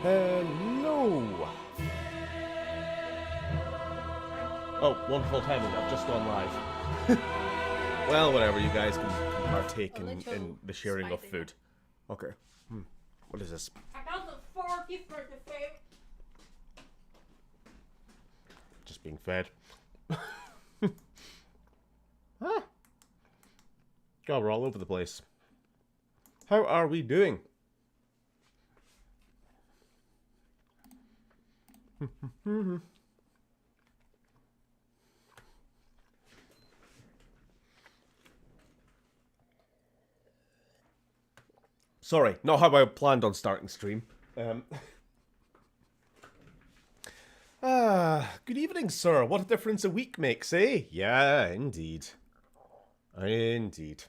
Hello! Oh, wonderful timing, I've just gone live. Well, whatever, you guys can partake in the sharing of food. Okay. What is this? Just being fed. Ah. God, we're all over the place. How are we doing? Sorry, not how I planned on starting stream. Good evening, sir. What a difference a week makes, eh? Yeah, indeed. Indeed.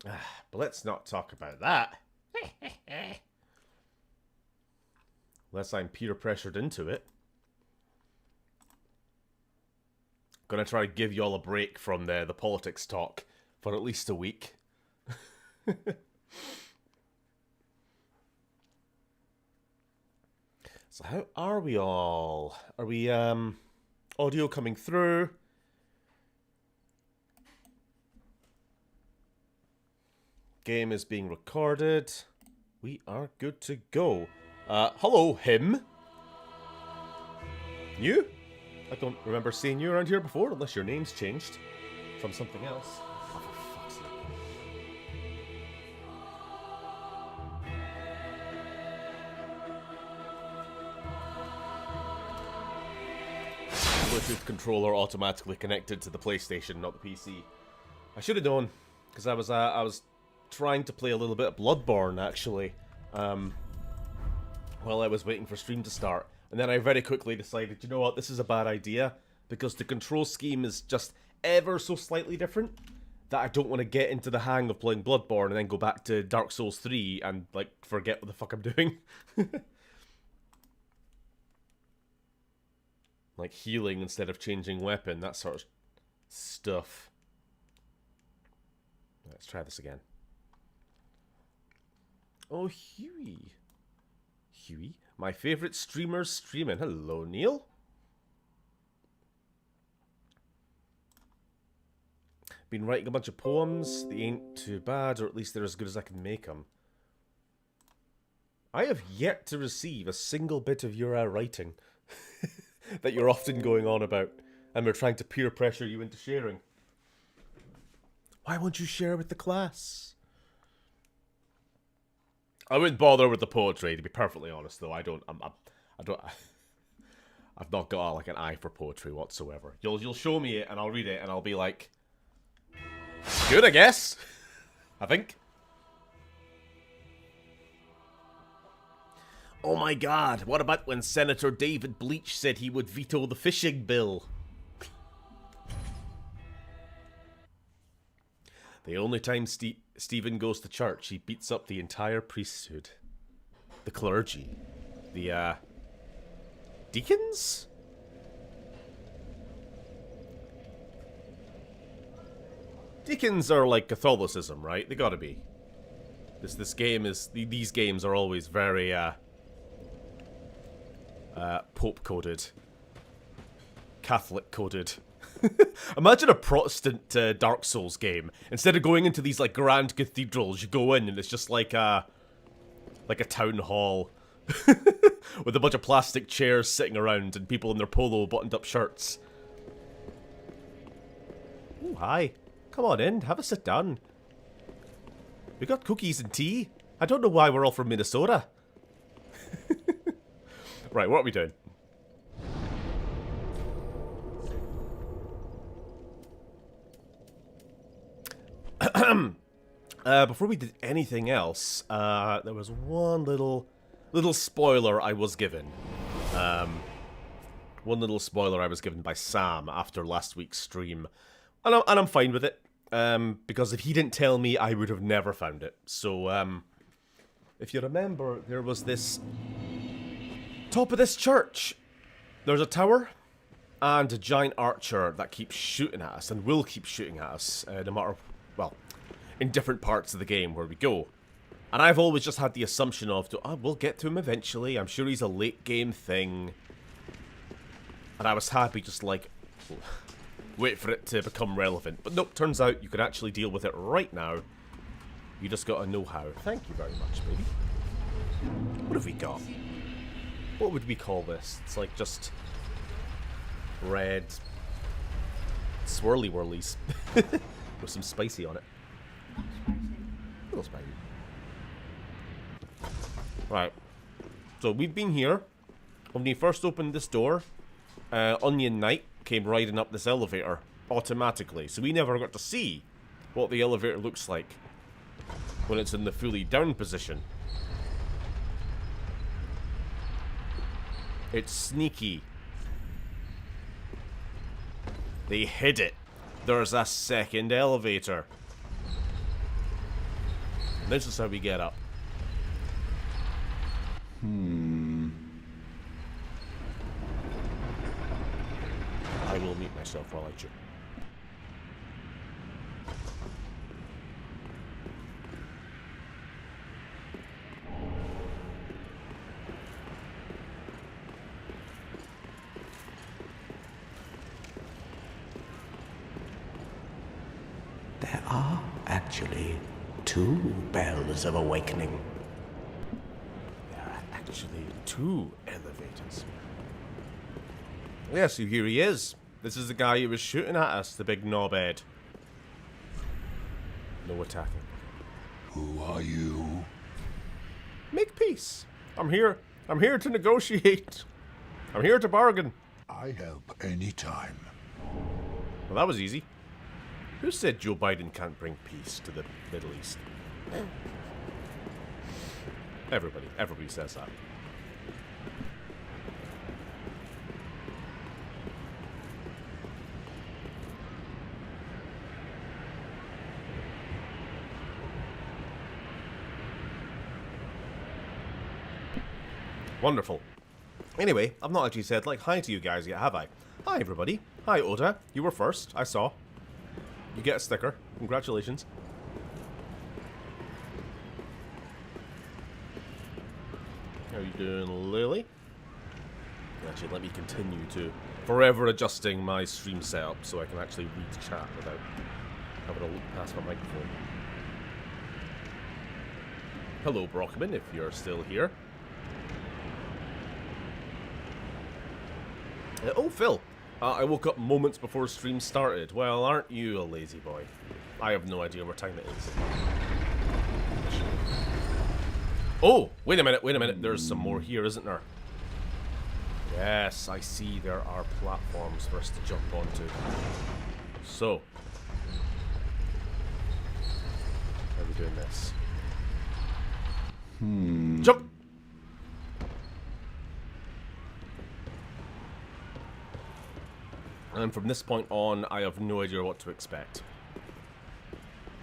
But let's not talk about that. Unless I'm peer pressured into it. Gonna try to give you all a break from the politics talk for at least a week. So how are we all? Are we audio coming through? Game is being recorded. We are good to go. Hello, him. You? I don't remember seeing you around here before, unless your name's changed from something else. Oh, for fuck's sake. Bluetooth controller automatically connected to the PlayStation, not the PC. I should have known, because I was trying to play a little bit of Bloodborne, actually, while I was waiting for stream to start. And then I very quickly decided, you know what, this is a bad idea, because the control scheme is just ever so slightly different, that I don't want to get into the hang of playing Bloodborne and then go back to Dark Souls 3 and, like, forget what the fuck I'm doing. Like healing instead of changing weapon, that sort of stuff. Let's try this again. Oh, Huey. Huey? My favourite streamer's streaming. Hello, Neil. Been writing a bunch of poems. They ain't too bad, or at least they're as good as I can make them. I have yet to receive a single bit of your writing that you're often going on about, and we're trying to peer pressure you into sharing. Why won't you share with the class? I wouldn't bother with the poetry, to be perfectly honest. Though I've not got like an eye for poetry whatsoever. You'll show me it, and I'll read it, and I'll be like, good, I guess. I think. Oh my God! What about when Senator David Bleach said he would veto the fishing bill? The only time Stephen goes to church, he beats up the entire priesthood. The clergy. The, deacons? Deacons are like Catholicism, right? They gotta be. This game is... These games are always very, Pope-coded. Catholic-coded. Imagine a Protestant Dark Souls game. Instead of going into these like grand cathedrals, you go in and it's just like a town hall with a bunch of plastic chairs sitting around and people in their polo buttoned up shirts. Oh, hi. Come on in, have a sit down. We got cookies and tea. I don't know why we're all from Minnesota. Right, what are we doing? Before we did anything else, there was one little spoiler I was given. One little spoiler I was given by Sam after last week's stream. And I'm fine with it. Because if he didn't tell me, I would have never found it. So, if you remember, there was this... Top of this church, there's a tower and a giant archer that keeps shooting at us and will keep shooting at us no matter, well, in different parts of the game where we go. And I've always just had the assumption of, we'll get to him eventually. I'm sure he's a late game thing. And I was happy just like, wait for it to become relevant. But nope, turns out you can actually deal with it right now. You just gotta know how. Thank you very much, baby. What have we got? What would we call this? It's like just red swirly whirlies with some spicy on it. A little spicy. Right. So we've been here. When we first opened this door, Onion Knight came riding up this elevator automatically. So we never got to see what the elevator looks like when it's in the fully down position. It's sneaky. They hid it. There's a second elevator. And this is how we get up. I will mute myself while I chew. There are actually 2 bells of awakening. There are actually 2 elevators. Yeah, so here he is. This is the guy who was shooting at us, the big knobhead. No attacking. Who are you? Make peace. I'm here to negotiate. I'm here to bargain. I help anytime. Well, that was easy. Who said Joe Biden can't bring peace to the Middle East? Everybody says that. Wonderful. Anyway, I've not actually said, like, hi to you guys yet, have I? Hi, everybody. Hi, Oda. You were first. I saw. You get a sticker. Congratulations. How are you doing, Lily? Actually, let me continue to forever adjusting my stream setup so I can actually read chat without having to look past my microphone. Hello, Brockman, if you're still here. Oh, Phil. I woke up moments before stream started. Well, aren't you a lazy boy? I have no idea what time it is. Oh, wait a minute. There's some more here, isn't there? Yes, I see there are platforms for us to jump onto. So, how are we doing this? Jump! And from this point on, I have no idea what to expect.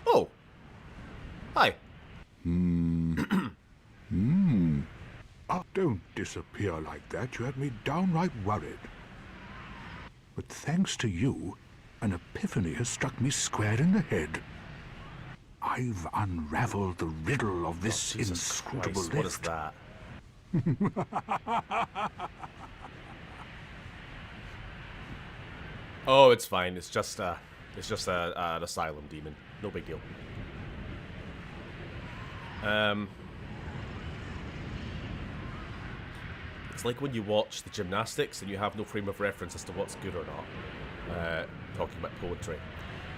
Oh! Hi. Oh, don't disappear like that. You had me downright worried. But thanks to you, an epiphany has struck me square in the head. I've unraveled the riddle of this inscrutable lift. What is that? Oh, it's fine. It's just an asylum demon. No big deal. It's like when you watch the gymnastics and you have no frame of reference as to what's good or not. Talking about poetry.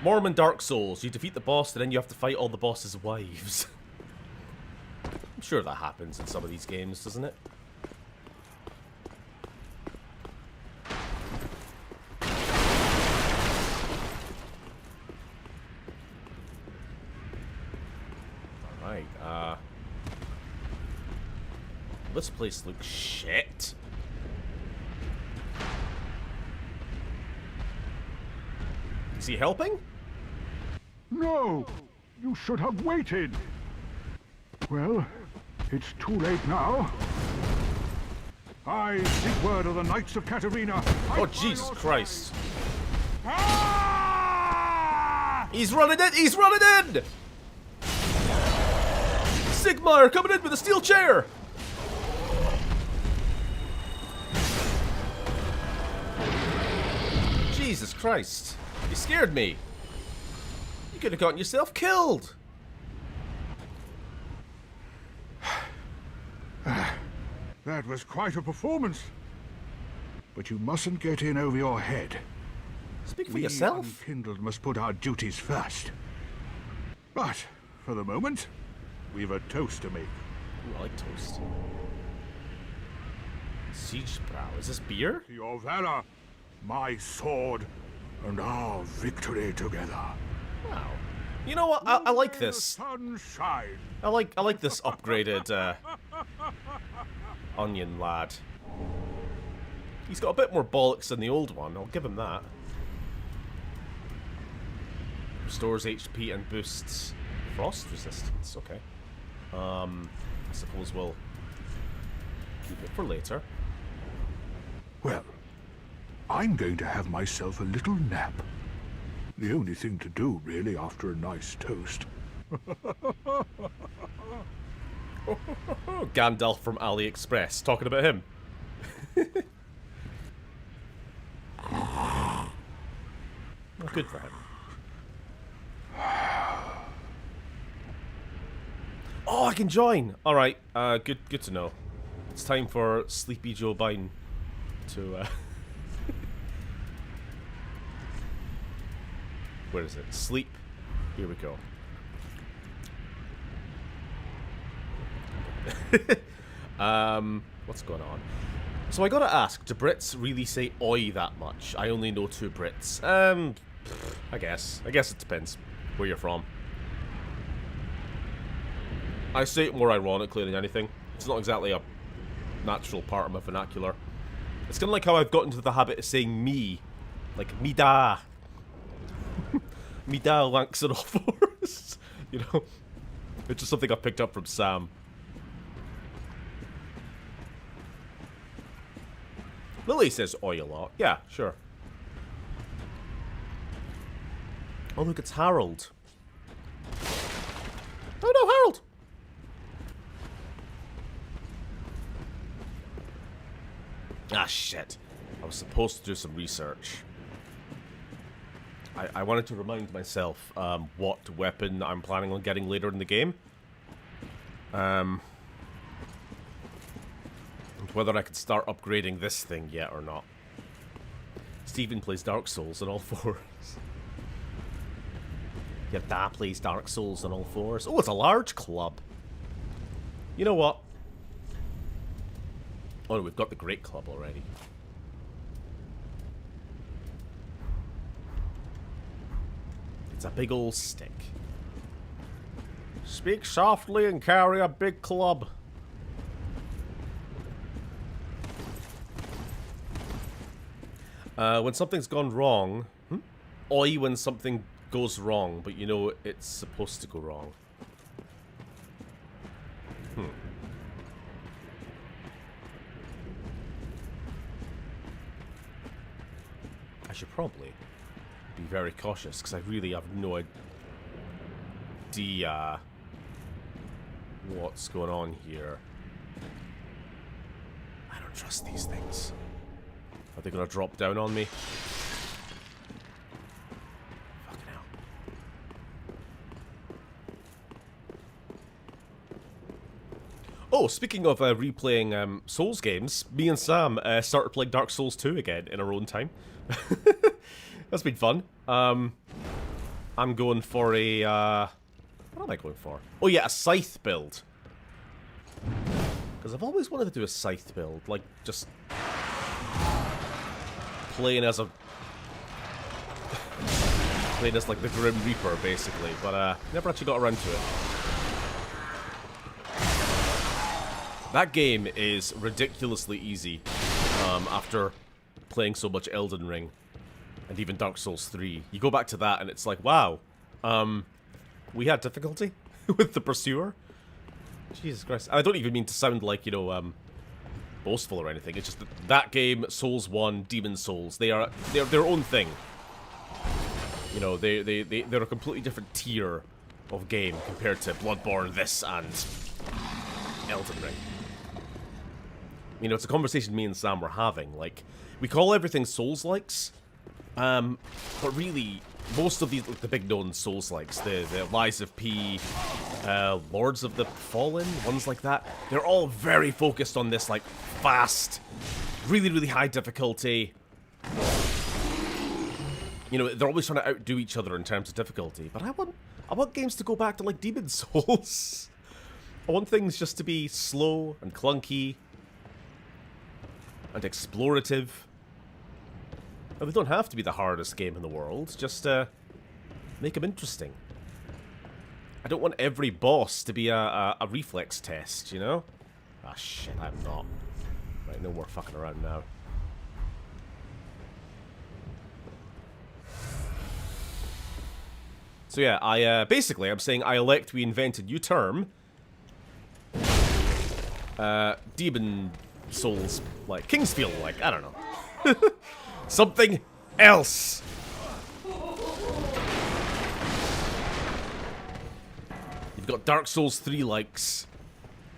Mormon Dark Souls. You defeat the boss and then you have to fight all the boss's wives. I'm sure that happens in some of these games, doesn't it? Alright, this place looks shit. Is he helping? No! You should have waited! Well, it's too late now. I seek word of the Knights of Cathedral. Oh, Jesus Christ. Ah! He's running in! He's running in! Sigmar coming in with a steel chair! Jesus Christ. You scared me. You could have gotten yourself killed. That was quite a performance. But you mustn't get in over your head. Speak for We yourself. Unkindled must put our duties first. But, for the moment, we've a toast to make. Ooh, I like toast. Siege Brow. Is this beer? To your valor, my sword, and our victory together. Wow. You know what? I like this. Sunshine. I like this upgraded onion lad. He's got a bit more bollocks than the old one. I'll give him that. Restores HP and boosts frost resistance. Okay. I suppose we'll keep it for later. Well, I'm going to have myself a little nap. The only thing to do, really, after a nice toast. Gandalf from AliExpress, talking about him. Well, good for him. Oh, I can join! Alright, good to know. It's time for Sleepy Joe Biden to, Where is it? Sleep. Here we go. What's going on? So I gotta ask, do Brits really say oi that much? I only know 2 Brits. I guess it depends where you're from. I say it more ironically than anything. It's not exactly a natural part of my vernacular. It's kind of like how I've gotten into the habit of saying me. Like, me da. Me da wanks and all fours. You know? It's just something I picked up from Sam. Lily says oi a lot. Yeah, sure. Oh, look, it's Harold. Oh no, Harold! Ah, shit. I was supposed to do some research. I wanted to remind myself what weapon I'm planning on getting later in the game. And whether I could start upgrading this thing yet or not. Steven plays Dark Souls on all 4s. Your dad plays Dark Souls on all 4s. Oh, it's a large club. You know what? Oh, no, we've got the Great Club already. It's a big old stick. Speak softly and carry a big club. When something's gone wrong... Oi when something goes wrong, but you know it's supposed to go wrong. I should probably be very cautious, because I really have no idea what's going on here. I don't trust these things. Are they gonna drop down on me? Fucking hell. Oh, speaking of replaying Souls games, me and Sam started playing Dark Souls 2 again in our own time. That's been fun. I'm going for a... what am I going for? Oh yeah, a scythe build. Because I've always wanted to do a scythe build. Like, just... playing as a... playing as, like, the Grim Reaper, basically. But, never actually got around to it. That game is ridiculously easy. After playing so much Elden Ring. And even Dark Souls 3. You go back to that and it's like, wow. We had difficulty with the Pursuer. Jesus Christ. I don't even mean to sound like, you know, boastful or anything. It's just that game, Souls 1, Demon Souls, they're their own thing. You know, they're a completely different tier of game compared to Bloodborne, this, and Elden Ring. You know, it's a conversation me and Sam were having. Like, we call everything Souls-likes, but really, most of these, like, the big known Souls-likes, the Lies of P, Lords of the Fallen, ones like that, they're all very focused on this, like, fast, really, really high difficulty. You know, they're always trying to outdo each other in terms of difficulty, but I want games to go back to, like, Demon Souls. I want things just to be slow and clunky and explorative. And they don't have to be the hardest game in the world, just make them interesting. I don't want every boss to be a reflex test, you know? Ah, shit, I'm not. Right, no more fucking around now. So yeah, basically I'm saying I elect we invent a new term. Demon Souls, like, Kingsfield, like, I don't know. Something else! You've got Dark Souls 3 likes,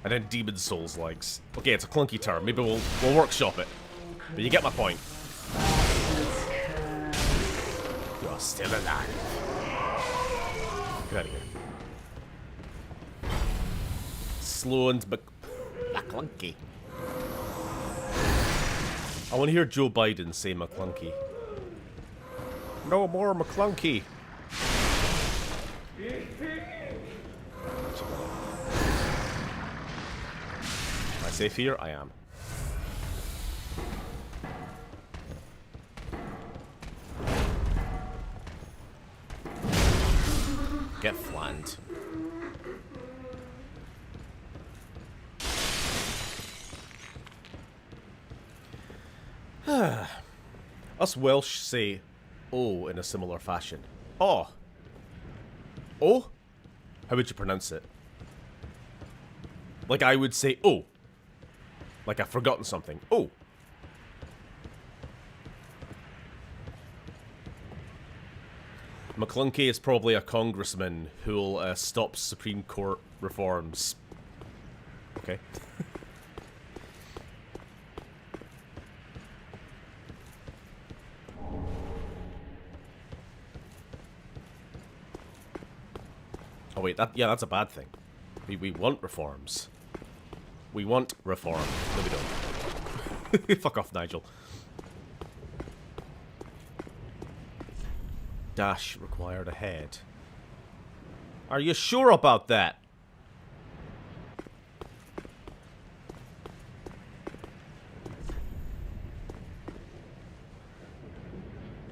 and then Demon Souls likes. Okay, it's a clunky term, maybe we'll workshop it. But you get my point. You're still alive. Get out of here. Slow and McClunky. I want to hear Joe Biden say McClunky. No more McClunky. Am I safe here? I am. Get flattened. Us Welsh say "oh" in a similar fashion. Oh. Oh? How would you pronounce it? Like I would say "oh." Like I've forgotten something. Oh. McClunky is probably a congressman who'll stop Supreme Court reforms. Okay. Oh wait, that's a bad thing. We want reforms. We want reform. No, we don't. Fuck off, Nigel. Dash required ahead. Are you sure about that?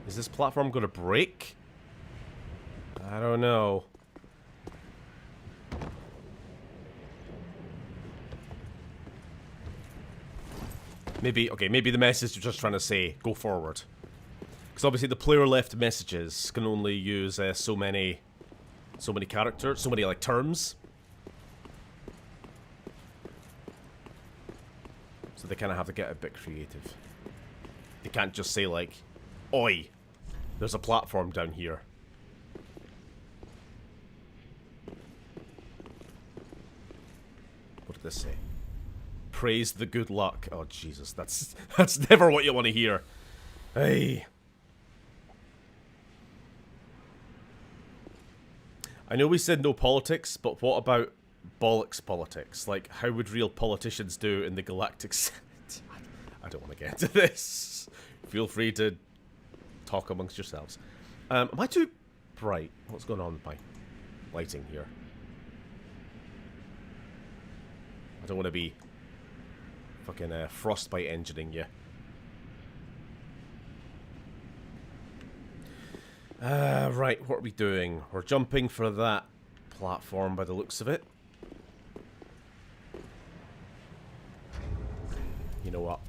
Is this platform gonna break? I don't know. Maybe, okay, maybe the message is just trying to say, go forward. Because obviously the player left messages can only use so many characters, so many, like, terms. So they kind of have to get a bit creative. They can't just say, like, oi, there's a platform down here. What did this say? Praise the good luck. Oh, Jesus, that's never what you want to hear. Hey. I know we said no politics, but what about bollocks politics? Like, how would real politicians do in the Galactic Senate? I don't want to get into this. Feel free to talk amongst yourselves. Am I too bright? What's going on with my lighting here? I don't want to be fucking frostbite engineering you. Right, what are we doing? We're jumping for that platform by the looks of it. You know what?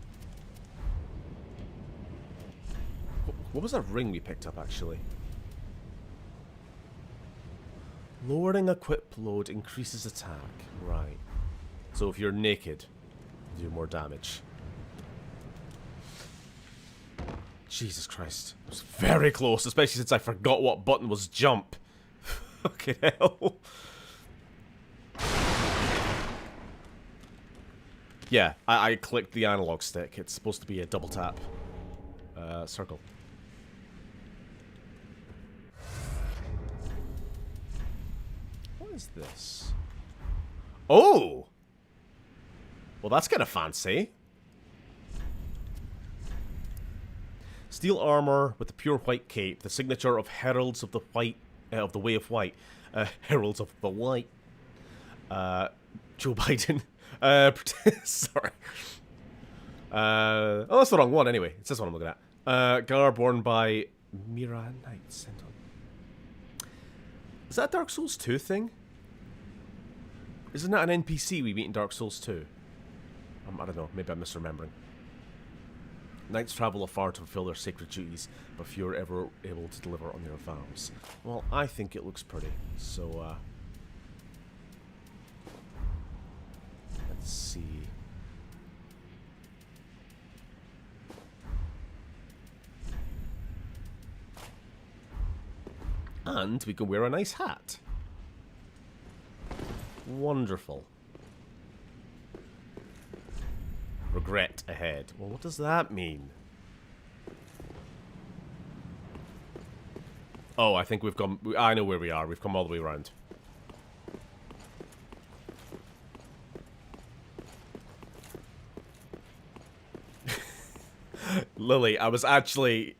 What was that ring we picked up, actually? Lowering equip load increases attack. Right. So if you're naked, you do more damage. Jesus Christ. It was very close, especially since I forgot what button was jump. Fucking hell. Yeah, I clicked the analog stick. It's supposed to be a double tap. Circle. What is this? Oh! Well, that's kind of fancy. Steel armor with the pure white cape, the signature of Heralds of the White, of the Way of White. Heralds of the White. Joe Biden. Sorry. Oh, that's the wrong one anyway. It's this one I'm looking at. Garb worn by Mira Knights. Is that a Dark Souls 2 thing? Isn't that an NPC we meet in Dark Souls 2? I don't know. Maybe I'm misremembering. Knights travel afar to fulfill their sacred duties, but few are ever able to deliver on their vows. Well, I think it looks pretty, so, let's see. And we can wear a nice hat. Wonderful. Regret ahead. Well, what does that mean? Oh, I think we've gone... I know where we are. We've come all the way around. Lily, I was actually...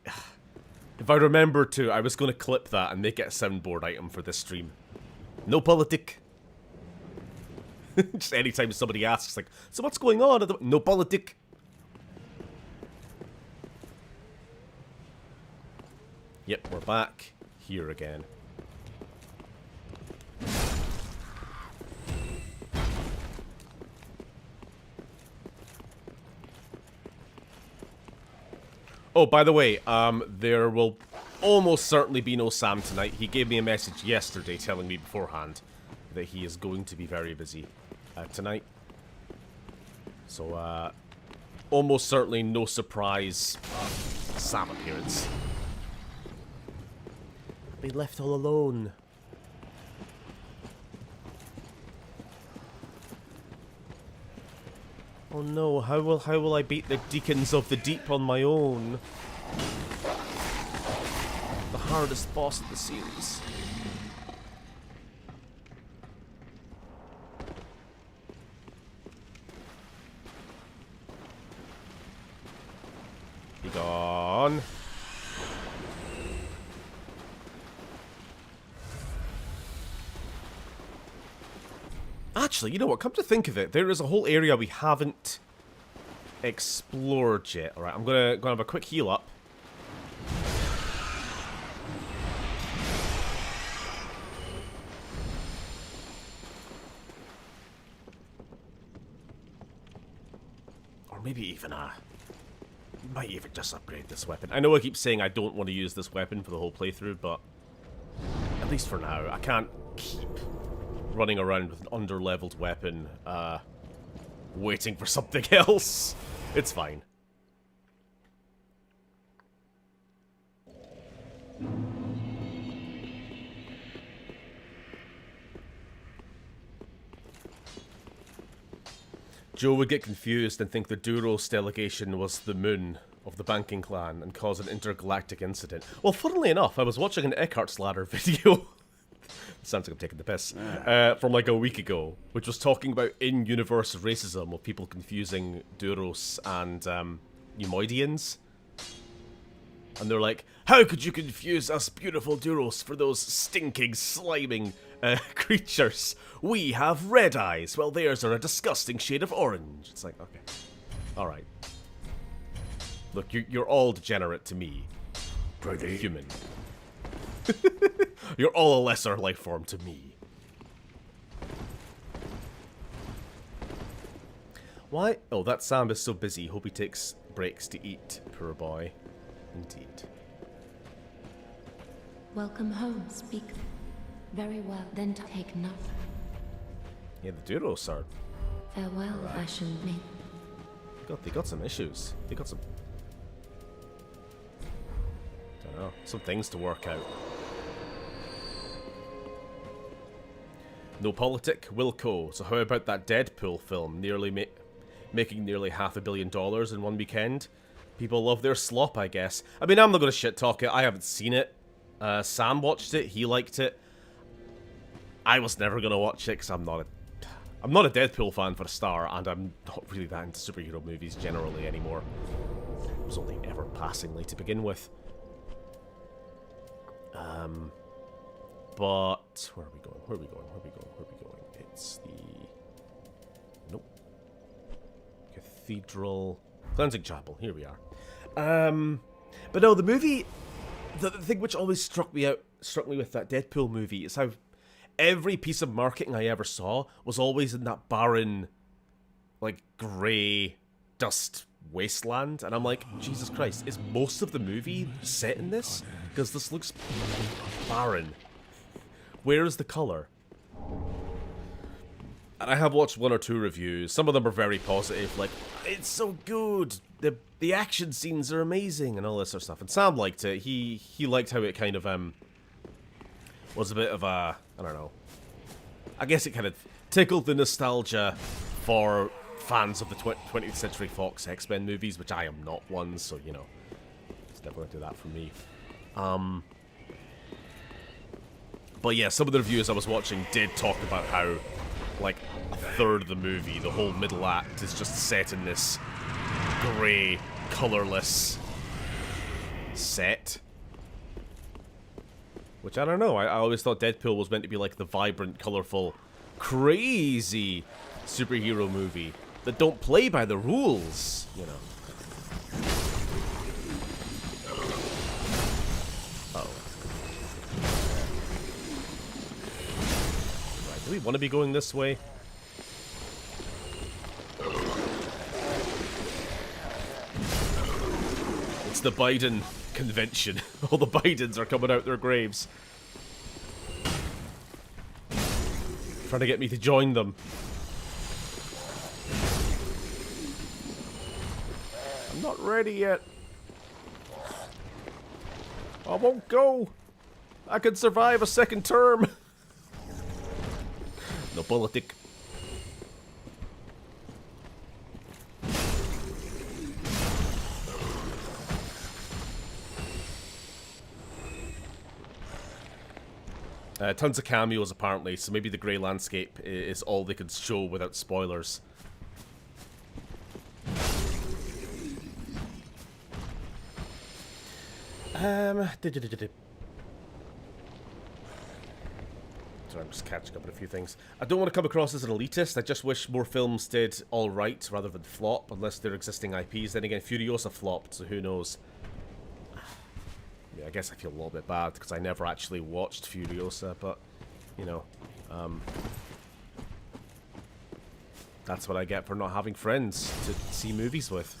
If I remember to, I was going to clip that and make it a soundboard item for this stream. No politic. Just anytime somebody asks, like, so what's going on? No politic. Yep, we're back here again. Oh, by the way, there will almost certainly be no Sam tonight. He gave me a message yesterday telling me beforehand that he is going to be very busy tonight. So, almost certainly no surprise Sam appearance. Be left all alone. Oh no, how will I beat the Deacons of the Deep on my own? The hardest boss of the series. Be gone. Actually, you know what? Come to think of it, there is a whole area we haven't explored yet. Alright, I'm gonna have a quick heal up. Or maybe even might even just upgrade this weapon. I know I keep saying I don't want to use this weapon for the whole playthrough, but at least for now, I can't keep running around with an under-leveled weapon, waiting for something else. It's fine. Joe would get confused and think the Duros delegation was the moon of the banking clan and cause an intergalactic incident. Well, funnily enough, I was watching an Eckhart's Ladder video. Sounds like I'm taking the piss. From like a week ago, which was talking about in-universe racism of people confusing Duros and Neimoidians. And they're like, how could you confuse us beautiful Duros for those stinking, sliming creatures? We have red eyes, while theirs are a disgusting shade of orange. It's like, okay. Alright. Look, you're all degenerate to me. Pretty human. You're all a lesser life form to me. Why? Oh, that Sam is so busy. Hope he takes breaks to eat. Poor boy. Indeed. Welcome home, speak. Very well, then take note. Yeah, the Duros are... Farewell, Ashen Maid. They got some issues. They got some... don't know. Some things to work out. No politic, Wilco. So how about that Deadpool film? making nearly $500 million in one weekend. People love their slop, I guess. I mean, I'm not going to shit talk it. I haven't seen it. Sam watched it. He liked it. I was never going to watch it because I'm not a Deadpool fan for a start, and I'm not really that into superhero movies generally anymore. It was only ever passingly to begin with. But where are we going? Where are we going? Where are we going? Where are we going? It's the Cathedral Cleansing Chapel. Here we are. But no, the movie. The thing which always struck me with that Deadpool movie is how every piece of marketing I ever saw was always in that barren, like, grey dust wasteland, and I'm like, Jesus Christ, is most of the movie set in this? Because this looks barren. Where is the colour? And I have watched one or two reviews. Some of them are very positive, like, it's so good, the action scenes are amazing, and all this sort of stuff. And Sam liked it. He liked how it kind of was a bit of a, I don't know, I guess it kind of tickled the nostalgia for fans of the 20th Century Fox X-Men movies, which I am not one, so, you know, it's never going to do that for me. But yeah, some of the reviews I was watching did talk about how, like, a third of the movie, the whole middle act, is just set in this grey, colourless set. Which, I don't know, I always thought Deadpool was meant to be like the vibrant, colourful, crazy superhero movie that don't play by the rules, you know. Uh-oh. Right, do we want to be going this way? It's the Biden convention. All the Bidens are coming out their graves. Trying to get me to join them. I'm not ready yet. I won't go. I can survive a second term. No politic. Tons of cameos, apparently, so maybe the grey landscape is all they could show without spoilers. Sorry, I'm just catching up on a few things. I don't want to come across as an elitist. I just wish more films did alright rather than flop, unless they're existing IPs. Then again, Furiosa flopped, so who knows. Yeah, I guess I feel a little bit bad because I never actually watched Furiosa, but, you know, that's what I get for not having friends to see movies with.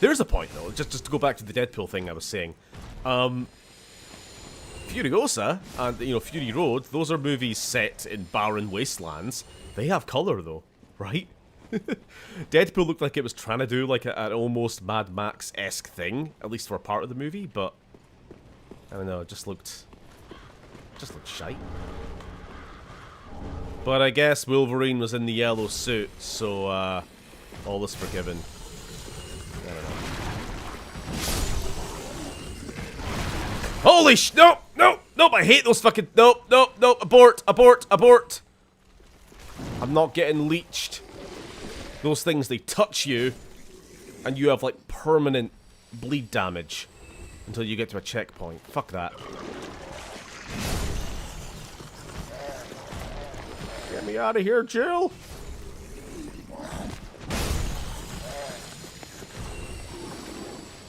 There's a point, though, just to go back to the Deadpool thing I was saying. Furiosa and, you know, Fury Road, those are movies set in barren wastelands. They have colour, though, right? Deadpool looked like it was trying to do like an almost Mad Max-esque thing, at least for a part of the movie, but I don't know, it just looked shite. But I guess Wolverine was in the yellow suit, so all is forgiven. I don't know. Holy nope, nope, nope, I hate those fucking, nope, nope, nope, abort, abort, abort. I'm not getting leeched. Those things, they touch you, and you have, like, permanent bleed damage until you get to a checkpoint. Fuck that. Get me out of here, Jill!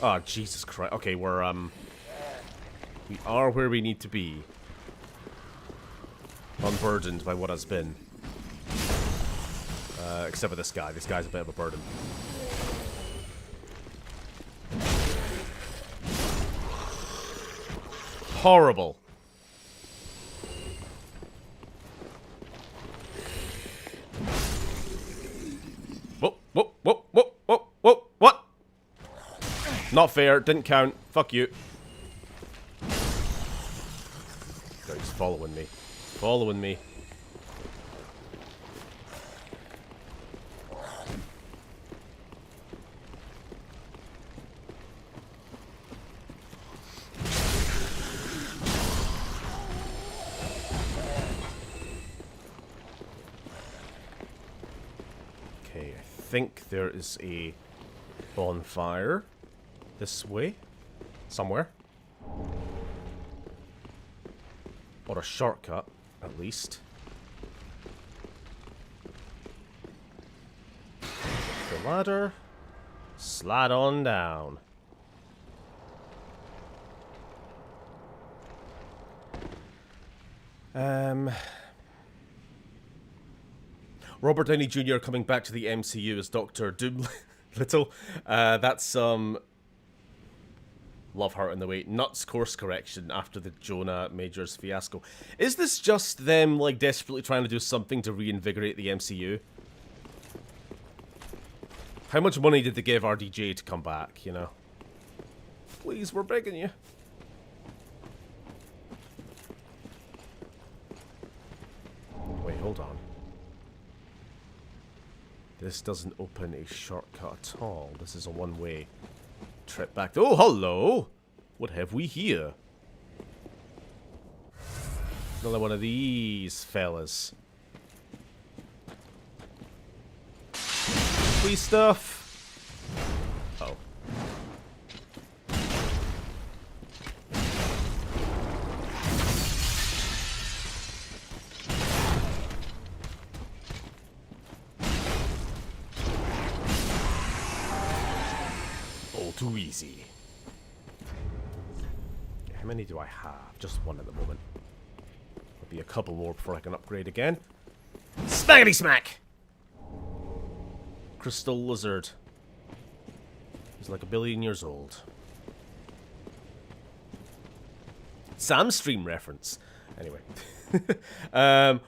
Oh, Jesus Christ. Okay, we are where we need to be. Unburdened by what has been. Except for this guy. This guy's a bit of a burden. Horrible. Whoa, whoa, whoa, whoa, whoa, whoa, what? Not fair. Didn't count. Fuck you. God, he's following me. Following me. think there is a bonfire this way, somewhere. Or a shortcut, at least. The ladder. Slide on down. Robert Downey Jr. coming back to the MCU as Dr. Doolittle. That's some love heart in the way. Nuts course correction after the Jonah Majors fiasco. Is this just them like desperately trying to do something to reinvigorate the MCU? How much money did they give RDJ to come back, you know? Please, we're begging you. Wait, hold on. This doesn't open a shortcut at all. This is a one-way trip back. Oh, hello! What have we here? Another one of these fellas. Free stuff. Oh. All too easy. Okay, how many do I have? Just one at the moment. There'll be a couple more before I can upgrade again. Smackety smack! Crystal lizard. He's like 1 billion years old. Sam stream reference. Anyway.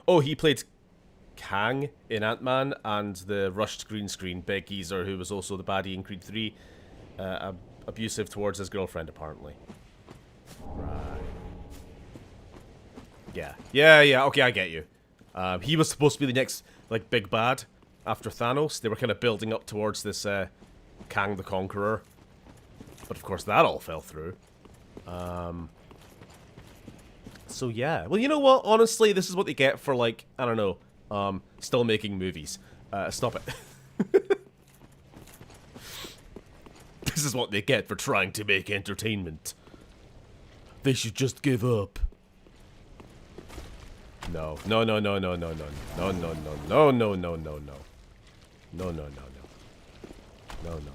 Oh, he played Kang in Ant-Man and the rushed green screen Big Geezer, who was also the baddie in Creed 3. Abusive towards his girlfriend, apparently. Right. Yeah, okay, I get you. He was supposed to be the next, like, big bad after Thanos. They were kind of building up towards this, Kang the Conqueror. But, of course, that all fell through. So, yeah. Well, you know what? Honestly, this is what they get for, like, I don't know, still making movies. Stop it. This is what they get for trying to make entertainment. They should just give up. No. No, no, no, no, no, no. No, no, no, no, no, no, no, no. No, no, no, no. No, no,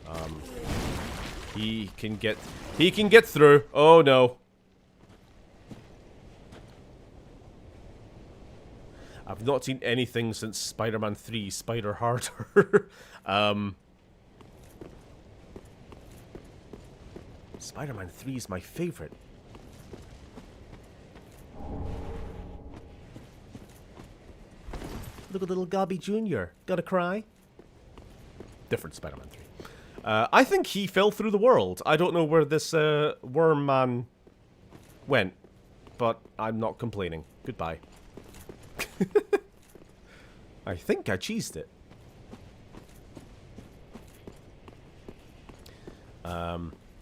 no. He can get through. Oh no. I've not seen anything since Spider-Man 3, Spider Harder. Spider-Man 3 is my favorite. Look at little Gobby Jr. Gotta cry. Different Spider-Man 3. I think he fell through the world. I don't know where this worm man went, but I'm not complaining. Goodbye. I think I cheesed it.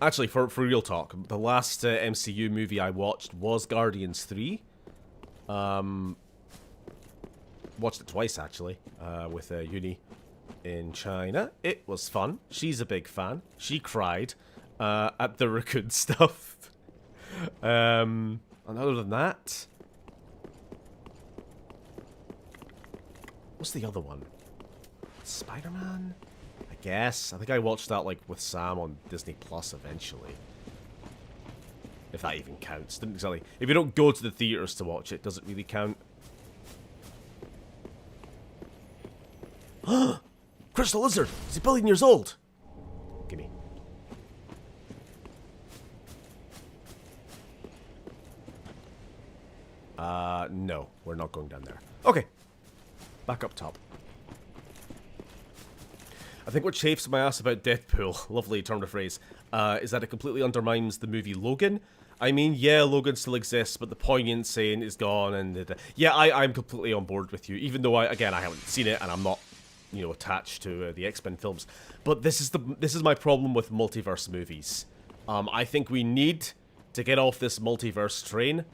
Actually, for real talk, the last MCU movie I watched was Guardians 3. Watched it twice, actually, with Uni in China. It was fun. She's a big fan. She cried at the raccoon stuff. And other than that... What's the other one? Spider-Man? I guess. I think I watched that, like, with Sam on Disney Plus eventually. If that even counts. Didn't exactly... If you don't go to the theaters to watch it, does it really count? Crystal Lizard! He's 1 billion years old! Gimme. No. We're not going down there. Okay. Back up top. I think what chafes my ass about Deadpool, lovely turn of phrase, is that it completely undermines the movie Logan. I mean, yeah, Logan still exists, but the poignancy is gone, and yeah, I'm completely on board with you, even though, I haven't seen it, and I'm not, you know, attached to the X-Men films. But this is my problem with multiverse movies. I think we need to get off this multiverse train.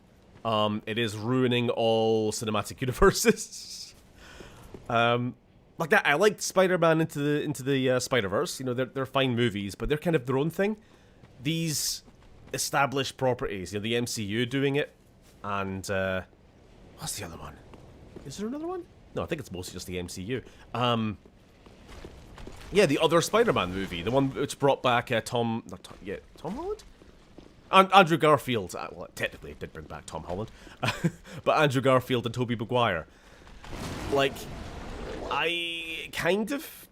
It is ruining all cinematic universes. Like that, I liked Spider-Man into the Spider-Verse. You know, they're fine movies, but they're kind of their own thing. These established properties, you know, the MCU doing it, and what's the other one? Is there another one? No, I think it's mostly just the MCU. Yeah, the other Spider-Man movie, the one which brought back Tom Holland? Andrew Garfield. Well, technically it did bring back Tom Holland, but Andrew Garfield and Tobey Maguire. Like, I kind of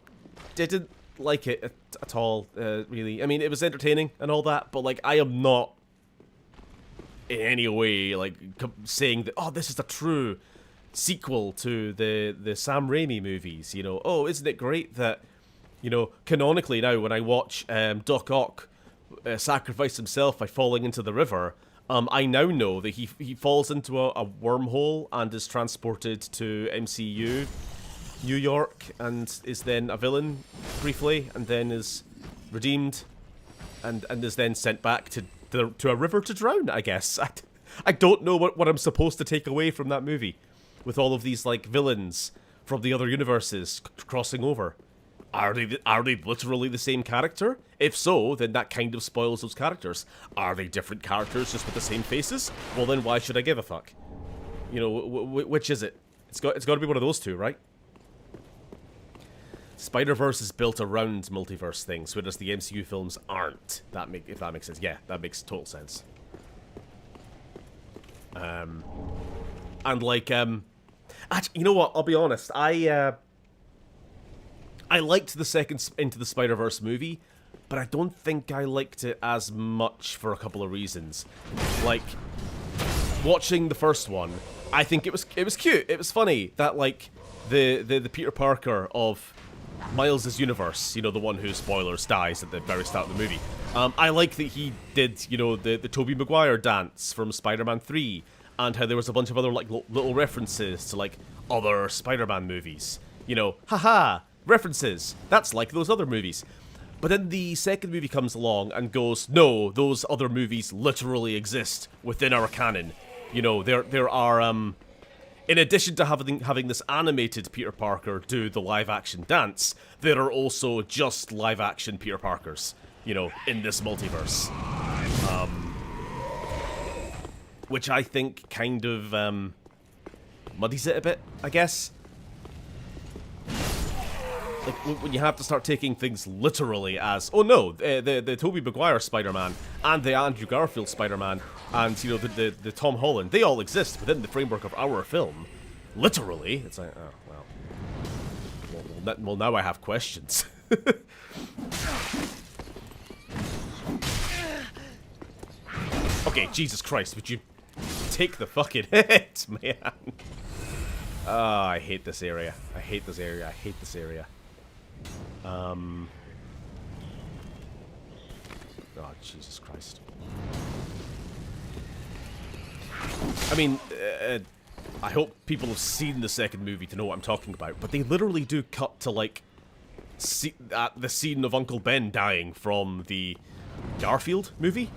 didn't like it at all, really. I mean, it was entertaining and all that, but like, I am not in any way like saying that, oh, this is a true sequel to the Sam Raimi movies. You know, oh, isn't it great that, you know, canonically now when I watch Doc Ock sacrifice himself by falling into the river, I now know that he falls into a wormhole and is transported to MCU New York and is then a villain briefly, and then is redeemed and is then sent back to a river to drown, I guess. I don't know what I'm supposed to take away from that movie with all of these like villains from the other universes crossing over. Are they literally the same character? If so, then that kind of spoils those characters. Are they different characters just with the same faces? Well, then why should I give a fuck? You know, which is it? It's got to be one of those two, right? Spider-Verse is built around multiverse things, whereas the MCU films aren't. If that makes sense. Yeah, that makes total sense. And like, actually, you know what? I'll be honest. I liked the second Into the Spider-Verse movie, but I don't think I liked it as much for a couple of reasons. Like, watching the first one, I think it was cute. It was funny that like the Peter Parker of Miles' universe, you know, the one who, spoilers, dies at the very start of the movie. I like that he did, you know, the Tobey Maguire dance from Spider-Man 3, and how there was a bunch of other like little references to like other Spider-Man movies. You know, haha, references. That's like those other movies. But then the second movie comes along and goes, no, those other movies literally exist within our canon. You know, there are in addition to having this animated Peter Parker do the live-action dance, there are also just live-action Peter Parkers, you know, in this multiverse. Which I think kind of muddies it a bit, I guess. Like, when you have to start taking things literally as, oh no, the Tobey Maguire Spider-Man and the Andrew Garfield Spider-Man and, you know, the Tom Holland, they all exist within the framework of our film. Literally. It's like, oh, well, now I have questions. Okay, Jesus Christ, would you take the fucking hit, man? Oh, I hate this area. I hate this area. I hate this area. Oh, Jesus Christ. I mean, I hope people have seen the second movie to know what I'm talking about, but they literally do cut to, like, the scene of Uncle Ben dying from the Garfield movie?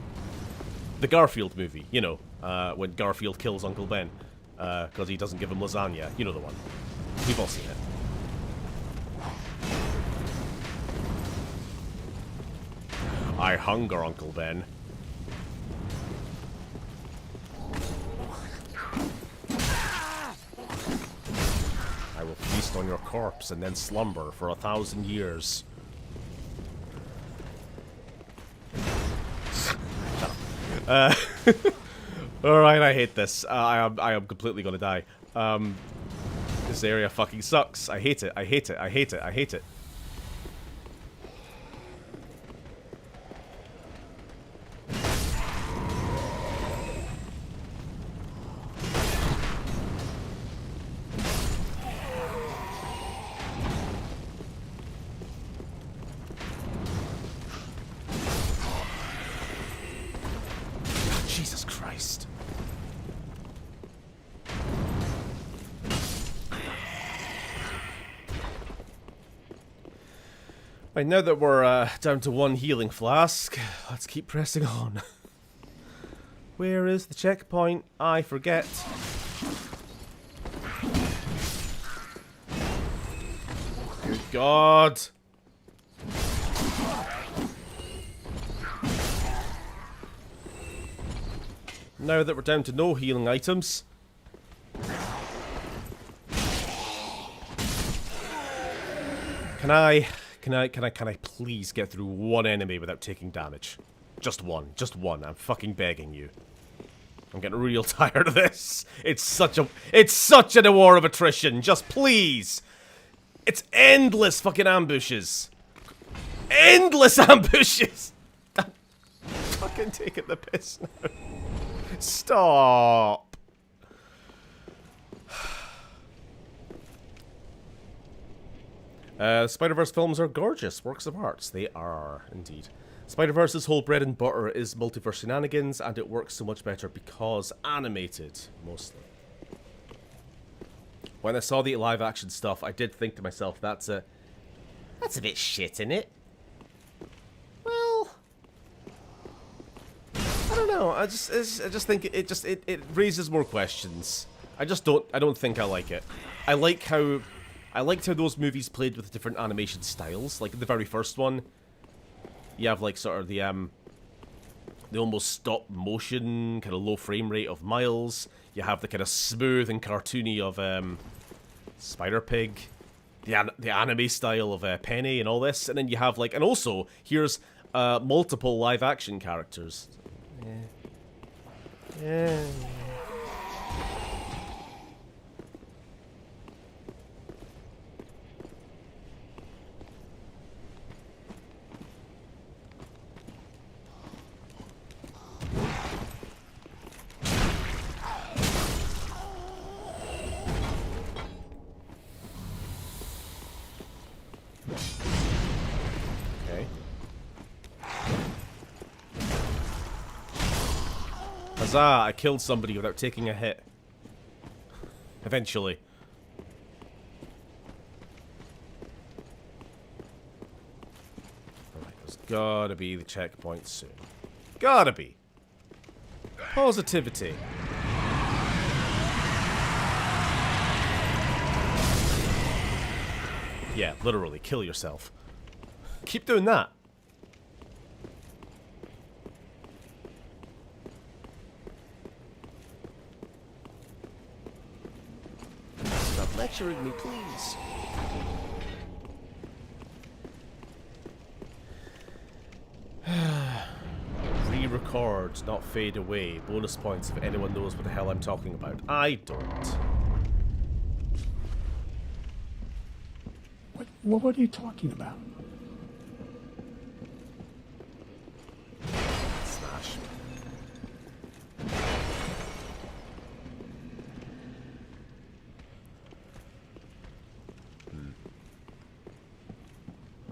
The Garfield movie, you know, when Garfield kills Uncle Ben, because he doesn't give him lasagna. You know the one. We've all seen it. I hunger, Uncle Ben. I will feast on your corpse and then slumber for 1,000 years. Alright, I hate this. I am completely gonna die. This area fucking sucks. I hate it. I hate it. I hate it. I hate it. Jesus Christ. Right, now that we're down to one healing flask, let's keep pressing on. Where is the checkpoint? I forget. God. Now that we're down to no healing items. Can I please get through one enemy without taking damage? Just one. Just one. I'm fucking begging you. I'm getting real tired of this. It's such a war of attrition. Just please. It's endless fucking ambushes. Endless ambushes. I'm fucking taking the piss now. Stop. Spider-Verse films are gorgeous works of art. They are, indeed. Spider-Verse's whole bread and butter is multiverse shenanigans, and it works so much better because animated, mostly. When I saw the live-action stuff, I did think to myself, that's a bit shit, innit? It? Well, I don't know. I just think it raises more questions. I don't think I like it. I liked how those movies played with different animation styles. Like the very first one, you have like sort of the almost stop motion kind of low frame rate of Miles. You have the kind of smooth and cartoony of Spider-Pig, the anime style of Penny and all this, and then you have like, and also here's multiple live action characters. Yeah. Huzzah, I killed somebody without taking a hit. Eventually. Alright, there's gotta be the checkpoint soon. Gotta be. Positivity. Yeah, literally, kill yourself. Keep doing that. Stop lecturing me, please. Re-record, not fade away. Bonus points if anyone knows what the hell I'm talking about. I don't. What are you talking about? Smash.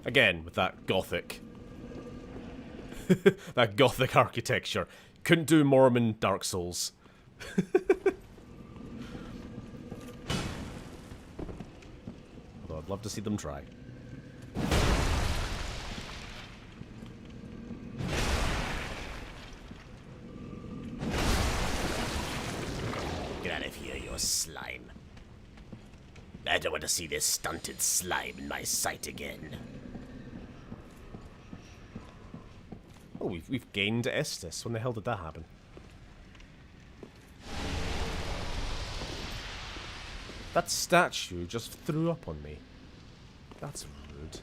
Again, with that gothic. That gothic architecture. Couldn't do Mormon Dark Souls. Although I'd love to see them try. Get out of here, you slime. I don't want to see this stunted slime in my sight again. Oh, we've gained Estus. When the hell did that happen? That statue just threw up on me. That's rude.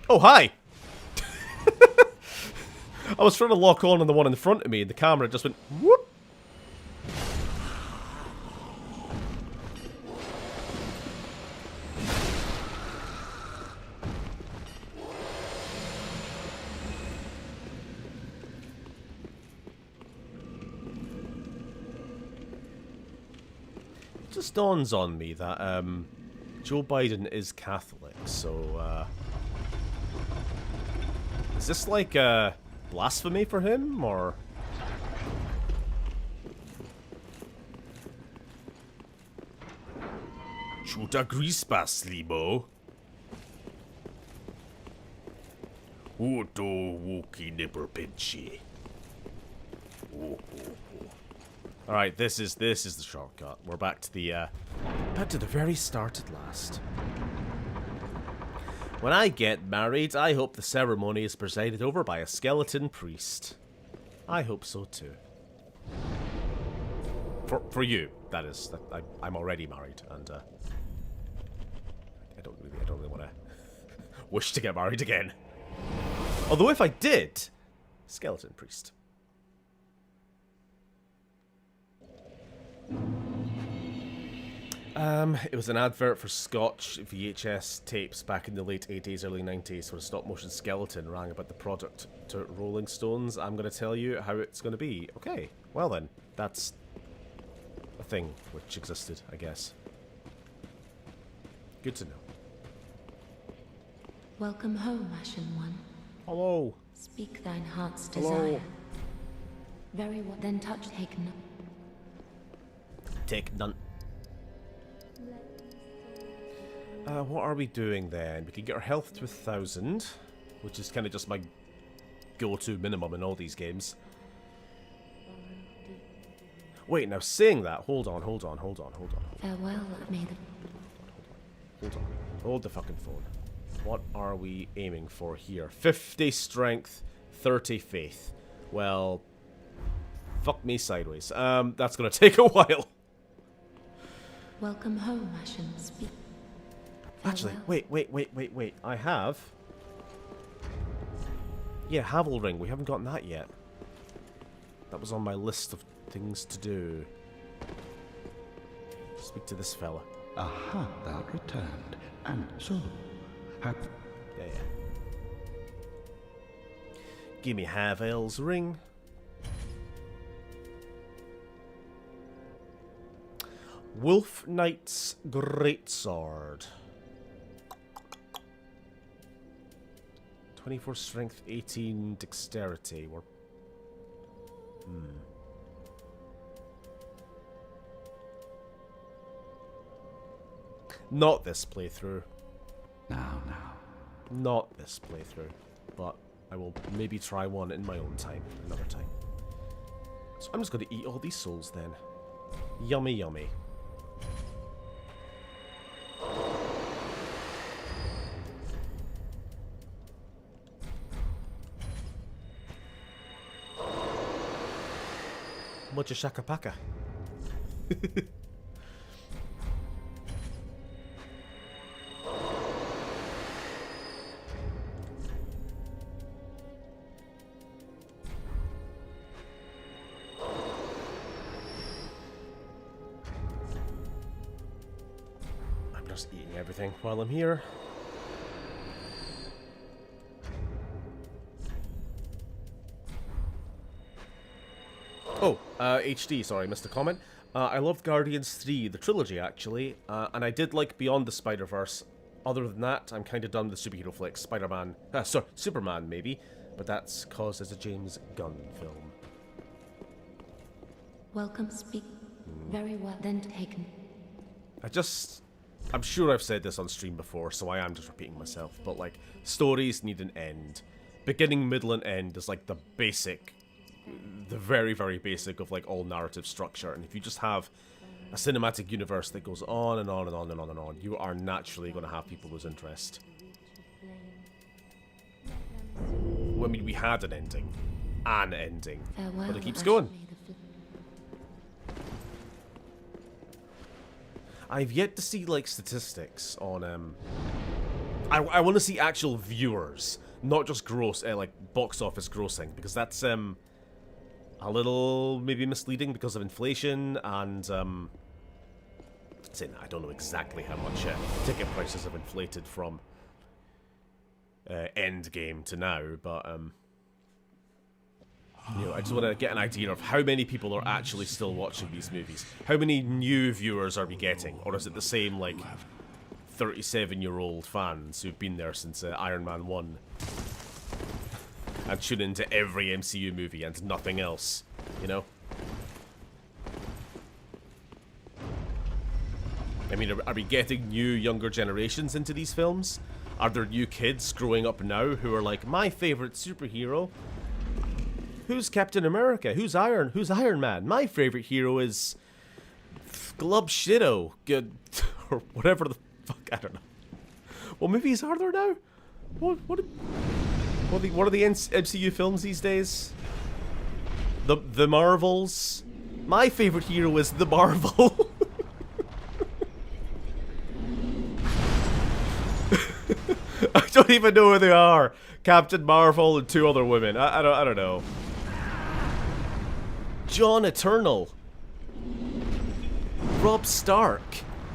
Oh, hi! I was trying to lock on the one in front of me, and the camera just went whoop. It just dawns on me that Joe Biden is Catholic, so is this like blasphemy for him, or? Chuta grispas, libo. Uto wuki nipper pinchi. Alright, this is the shortcut. We're back to the very start at last. When I get married, I hope the ceremony is presided over by a skeleton priest. I hope so too. For you, that is. I'm already married, and I don't really want to wish to get married again. Although if I did, skeleton priest. It was an advert for Scotch VHS tapes back in the late 80s, early 90s, where a stop-motion skeleton rang about the product to Rolling Stones. I'm going to tell you how it's going to be. Okay, well then, that's a thing which existed, I guess. Good to know. Welcome home, Ashen One. Hello. Speak thine heart's Hello. desire. Very well. Then touch taken. Take none. What are we doing then? We can get our health to 1,000, which is kind of just my go-to minimum in all these games. Wait, now saying that, hold on. Farewell, may the... Hold on. Hold the fucking phone. What are we aiming for here? 50 strength, 30 faith. Well, fuck me sideways. That's gonna take a while. Welcome home, Ashen. Speak. Actually, Farewell. wait. I have... Yeah, Havel Ring. We haven't gotten that yet. That was on my list of things to do. Speak to this fella. Aha, thou returned. And so, Yeah. Give me Havel's ring. Wolf Knight's Greatsword. 24 strength, 18 dexterity. We're... Not this playthrough. now. Not this playthrough. But I will maybe try one in my own time. Another time. So I'm just going to eat all these souls then. Yummy, yummy. Mucha shakapaka. I'm just eating everything while I'm here. Oh, HD, sorry, missed a comment. I loved Guardians 3, the trilogy, actually, and I did like Beyond the Spider-Verse. Other than that, I'm kind of done with superhero flicks. Spider-Man, sorry, Superman, maybe, but that's cause it's a James Gunn film. Welcome. Speak. Very well. Then taken. I'm sure I've said this on stream before, so I am just repeating myself, but, like, stories need an end. Beginning, middle, and end is, like, the very, very basic of, like, all narrative structure, and if you just have a cinematic universe that goes on and on and on and on and on, you are naturally going to have people lose interest. I mean, we had an ending. Farewell, But it keeps Ashen, going. may the I've yet to see, like, statistics on, I want to see actual viewers, not just box office grossing, because that's, a little maybe misleading because of inflation, and, saying that I don't know exactly how much ticket prices have inflated from Endgame to now, but, you know, I just want to get an idea of how many people are actually still watching these movies. How many new viewers are we getting? Or is it the same, like, 37-year-old fans who've been there since Iron Man 1? And tune into every MCU movie and nothing else, you know? I mean, are we getting new, younger generations into these films? Are there new kids growing up now who are like, my favorite superhero Who's Captain America? Who's Iron Man? My favorite hero is Glub Shido. Or whatever the fuck, I don't know. What movies are there now? What are the MCU films these days? The Marvels. My favorite hero is the Marvel. I don't even know who they are. Captain Marvel and two other women. I don't know. John Eternal. Robb Stark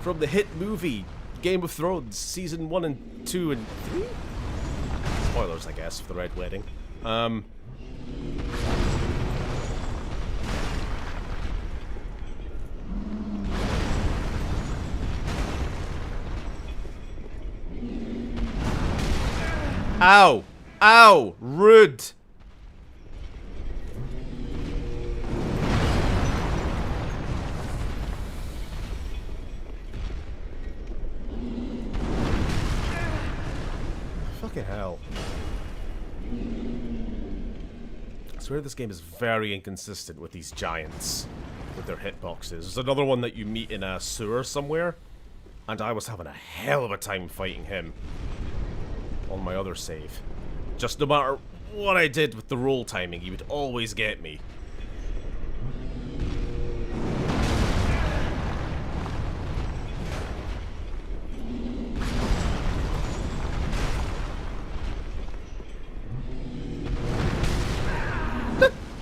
from the hit movie Game of Thrones season 1 and 2 and 3. Spoilers, I guess, for the Red Wedding. Ow! Ow! Rude! Fucking hell. I swear this game is very inconsistent with these giants. With their hitboxes. There's another one that you meet in a sewer somewhere. And I was having a hell of a time fighting him. On my other save. Just no matter what I did with the roll timing, he would always get me.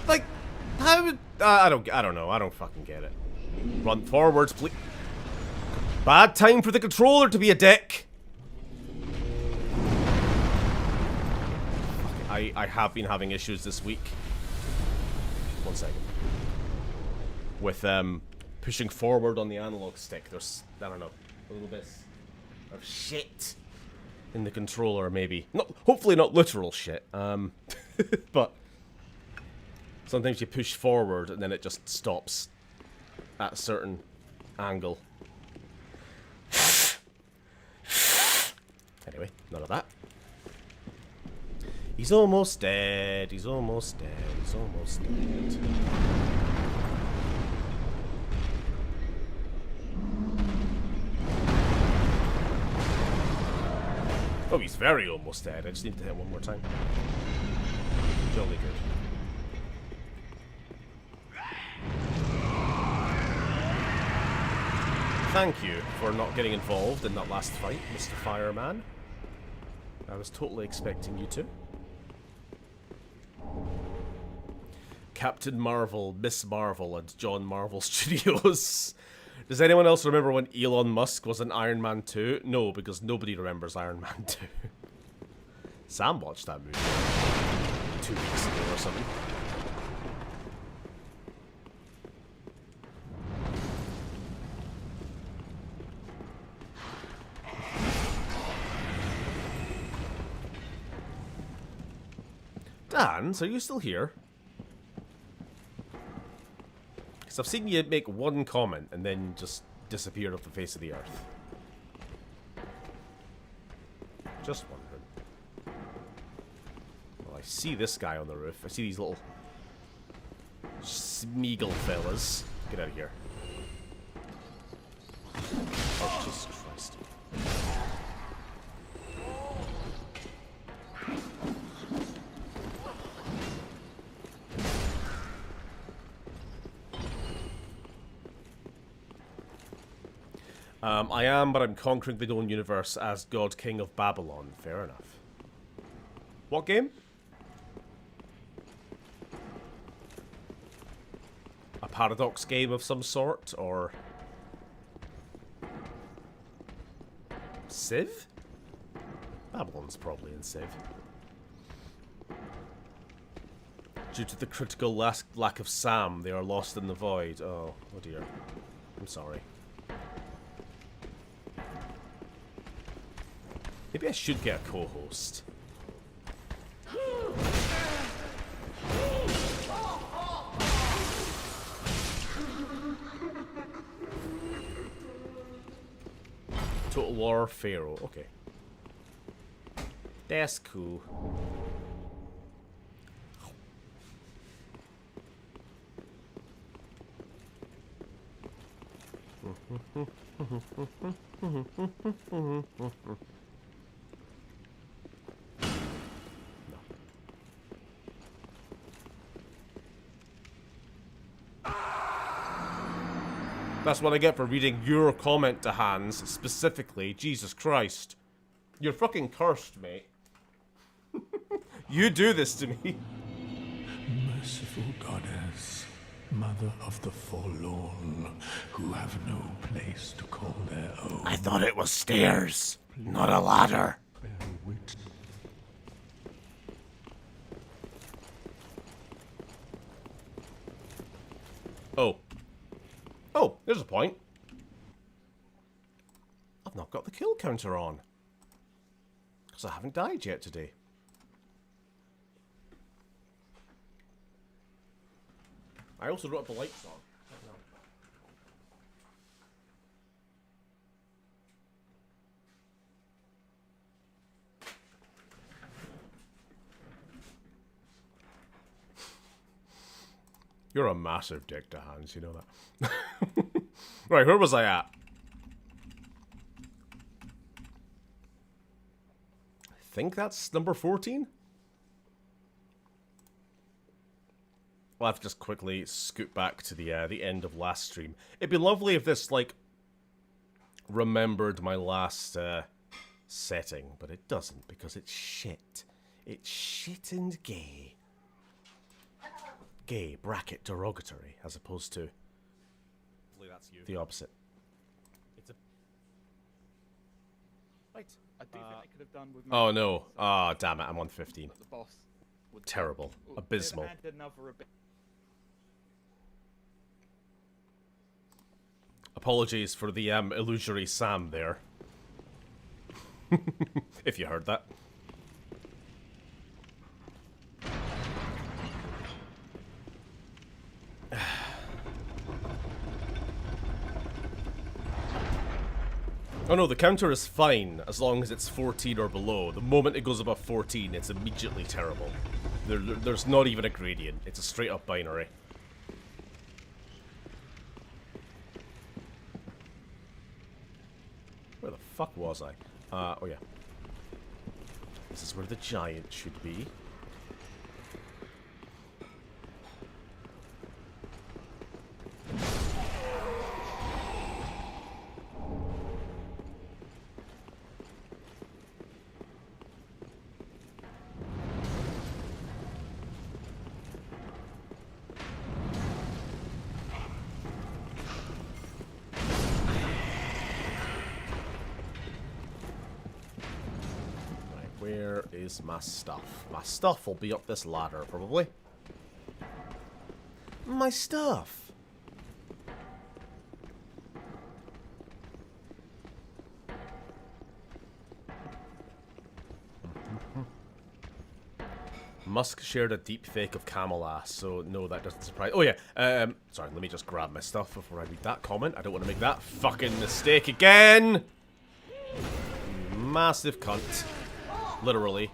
Like, how would... I don't know. I don't fucking get it. Run forwards, please. Bad time for the controller to be a dick. I have been having issues this week. 1 second. With pushing forward on the analog stick. There's, I don't know, a little bit of shit in the controller, maybe. Not, hopefully not literal shit. But sometimes you push forward and then it just stops at a certain angle. Anyway, none of that. He's almost dead. He's almost dead. He's almost dead. Oh, he's very almost dead. I just need to hit one more time. Jolly good. Thank you for not getting involved in that last fight, Mr. Fireman. I was totally expecting you to. Captain Marvel, Miss Marvel, and John Marvel Studios. Does anyone else remember when Elon Musk was in Iron Man 2? No, because nobody remembers Iron Man 2. Sam watched that movie 2 weeks ago or something. Dan, so are you still here? Because I've seen you make one comment and then just disappear off the face of the earth. Just wondering. Well, I see this guy on the roof. I see these little Smeagol fellas. Get out of here. Oh, Jesus Christ. I am, but I'm conquering the known universe as God King of Babylon. Fair enough. What game? A Paradox game of some sort, or... Civ? Babylon's probably in Civ. Due to the critical lack of Sam, they are lost in the void. Oh dear. I'm sorry. Maybe I should get a co-host. Total War Pharaoh. Okay. That's cool. That's what I get for reading your comment to Hans, specifically. Jesus Christ. You're fucking cursed, mate. You do this to me. Merciful goddess, mother of the forlorn, who have no place to call their own. I thought it was stairs, not a ladder. Bear witness. Oh. Oh, there's a point. I've not got the kill counter on. Because I haven't died yet today. I also wrote up the lights on. You're a massive dick to Hans, you know that. Right, where was I at? I think that's number 14? I'll have to just quickly scoot back to the end of last stream. It'd be lovely if this, like, remembered my last setting, but it doesn't because it's shit. It's shit and gay. Gay, bracket, derogatory, as opposed to the opposite. It's a right. I do think they could have done with. Oh no! Ah, oh, damn it! I'm on 15. The boss. Terrible, abysmal. Apologies for the illusory Sam there. If you heard that. Oh no, the counter is fine as long as it's 14 or below. The moment it goes above 14, it's immediately terrible. There's not even a gradient. It's a straight up binary. Where the fuck was I? Oh yeah. This is where the giant should be. Where is my stuff? My stuff will be up this ladder, probably. My stuff! Musk shared a deep fake of camel ass, so no, that doesn't surprise. Oh yeah, sorry, let me just grab my stuff before I read that comment. I don't want to make that fucking mistake again! Massive cunt. Literally.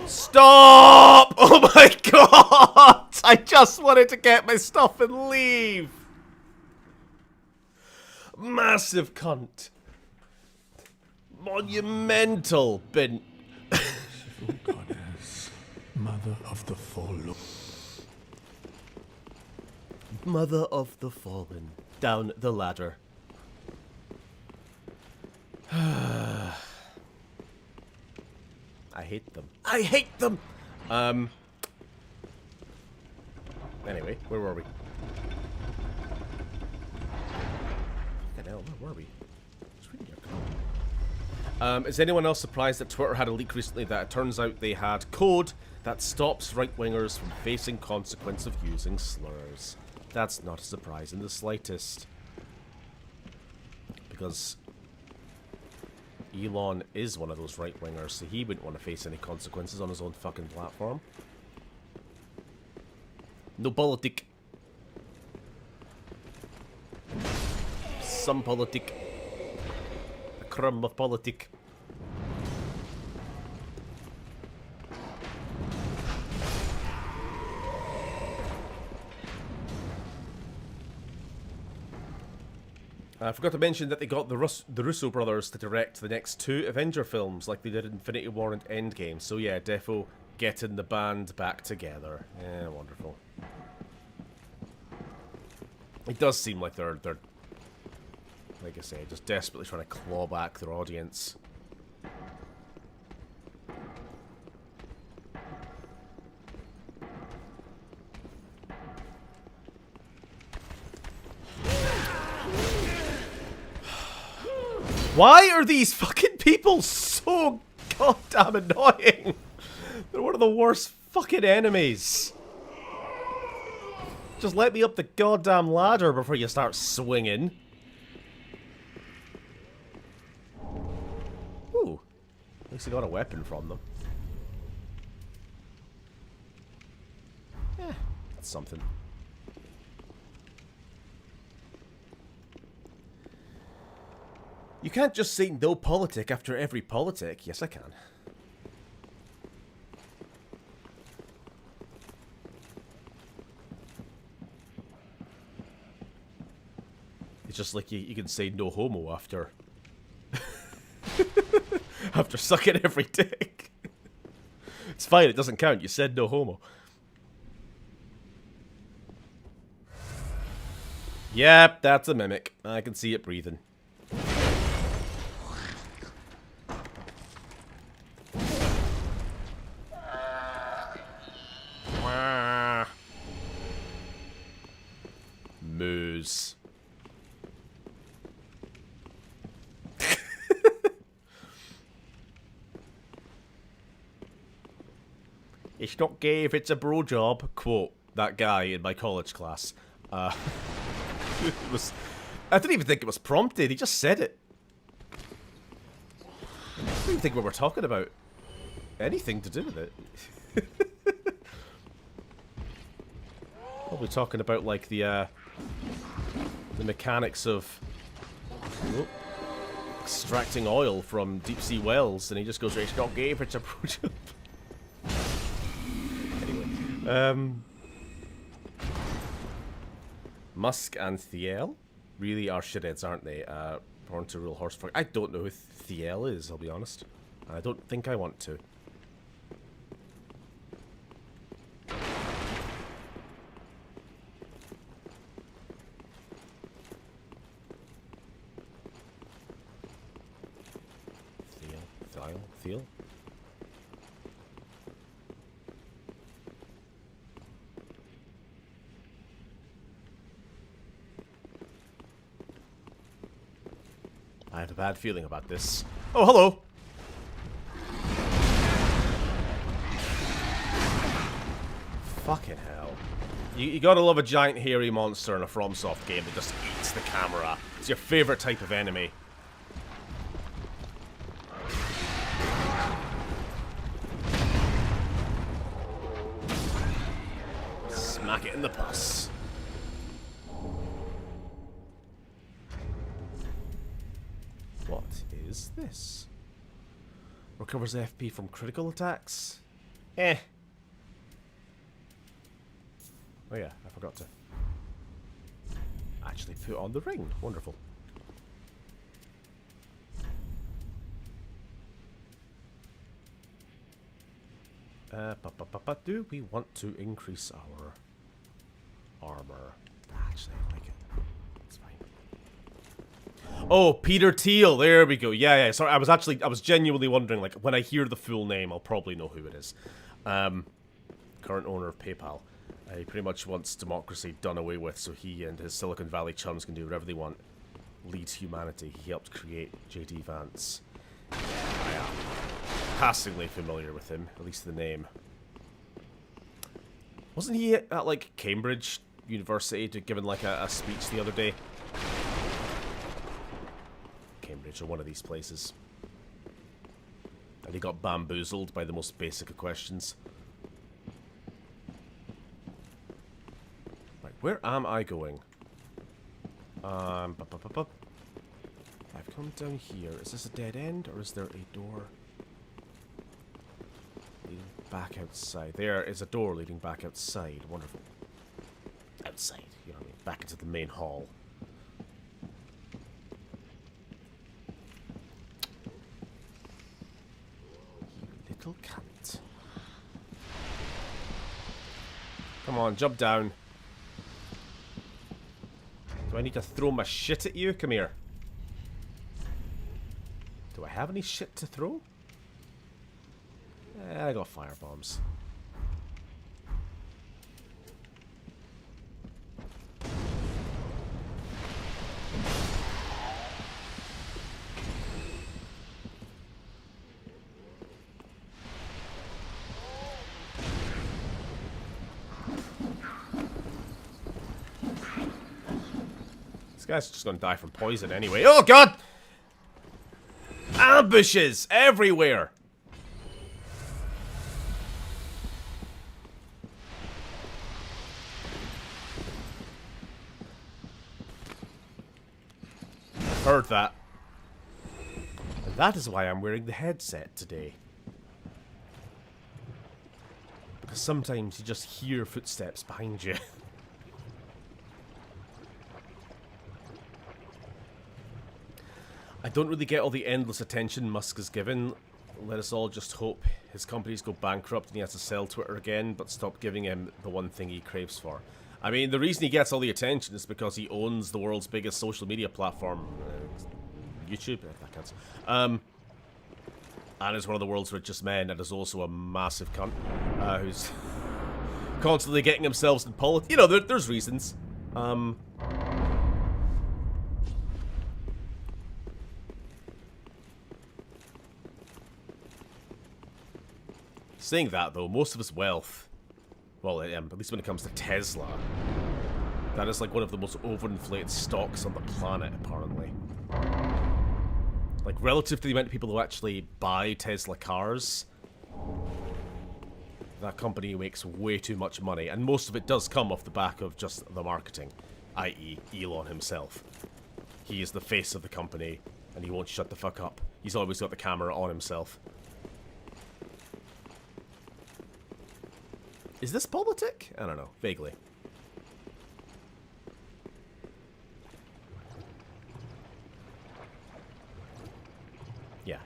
Stop! Oh my god! I just wanted to get my stuff and leave! Massive cunt. Monumental bin. Merciful goddess, mother of the fallen. Mother of the fallen. Down the ladder. I hate them. I hate them! Anyway, where were we? Fucking hell, where were we? Just reading your comment. Is anyone else surprised that Twitter had a leak recently that it turns out they had code that stops right-wingers from facing consequence of using slurs? That's not a surprise in the slightest. Because Elon is one of those right-wingers, so he wouldn't want to face any consequences on his own fucking platform. No politic. Some politic. A crumb of politic. I forgot to mention that they got the Russo brothers to direct the next 2 Avenger films, like they did Infinity War and Endgame. So yeah, defo getting the band back together. Yeah, wonderful. It does seem like they're like I say, just desperately trying to claw back their audience. Why are these fucking people so goddamn annoying? They're one of the worst fucking enemies. Just let me up the goddamn ladder before you start swinging. Ooh. At least I got a weapon from them. Yeah, that's something. You can't just say no politic after every politic. Yes, I can. It's just like you can say no homo after... after sucking every dick. It's fine, it doesn't count. You said no homo. Yep, that's a mimic. I can see it breathing. Moose. It's not gay if it's a bro job. Quote that guy in my college class. It was. I didn't even think it was prompted. He just said it. I didn't even think we were talking about anything to do with it. Probably talking about like the mechanics of extracting oil from deep sea wells, and he just goes, "It's not gay if it's a bro job." Musk and Thiel really are shitheads, aren't they? Born to rule horse. I don't know who Thiel is, I'll be honest. I don't think I want to. Thiel? I have a bad feeling about this. Oh, hello! Fucking hell. You gotta love a giant hairy monster in a FromSoft game that just eats the camera. It's your favorite type of enemy. Smack it in the puss. What is this? Recovers FP from critical attacks? Eh. Oh yeah, I forgot to actually put on the ring. Wonderful. Do we want to increase our armor? Actually, I like it. It's fine. Oh, Peter Thiel. There we go. Yeah. Sorry, I was genuinely wondering. Like, when I hear the full name, I'll probably know who it is. Current owner of PayPal. He pretty much wants democracy done away with, so he and his Silicon Valley chums can do whatever they want. Leads humanity. He helped create J.D. Vance. I am passingly familiar with him, at least the name. Wasn't he at, like, Cambridge University given, like, a speech the other day? Cambridge, or one of these places. And he got bamboozled by the most basic of questions. Right, where am I going? I've come down here. Is this a dead end, or is there a door leading back outside? There is a door leading back outside. Wonderful. Outside, you know what I mean? Back into the main hall. little cunt. Come on, jump down. Do I need to throw my shit at you? Come here. Do I have any shit to throw? I got fire bombs. This guy's just gonna die from poison anyway. Oh god! Ambushes everywhere! Heard that. And that is why I'm wearing the headset today. Because sometimes you just hear footsteps behind you. I don't really get all the endless attention Musk is given. Let us all just hope his companies go bankrupt and he has to sell Twitter again, but stop giving him the one thing he craves for. I mean, the reason he gets all the attention is because he owns the world's biggest social media platform. YouTube? That counts. And is one of the world's richest men, and is also a massive cunt. Who's constantly getting himself in politics. You know, there's reasons. Saying that, though, most of his wealth, well, at least when it comes to Tesla, that is like one of the most overinflated stocks on the planet, apparently. Like, relative to the amount of people who actually buy Tesla cars, that company makes way too much money, and most of it does come off the back of just the marketing, i.e. Elon himself. He is the face of the company, and he won't shut the fuck up. He's always got the camera on himself. Is this politic? I don't know. Vaguely. Yeah.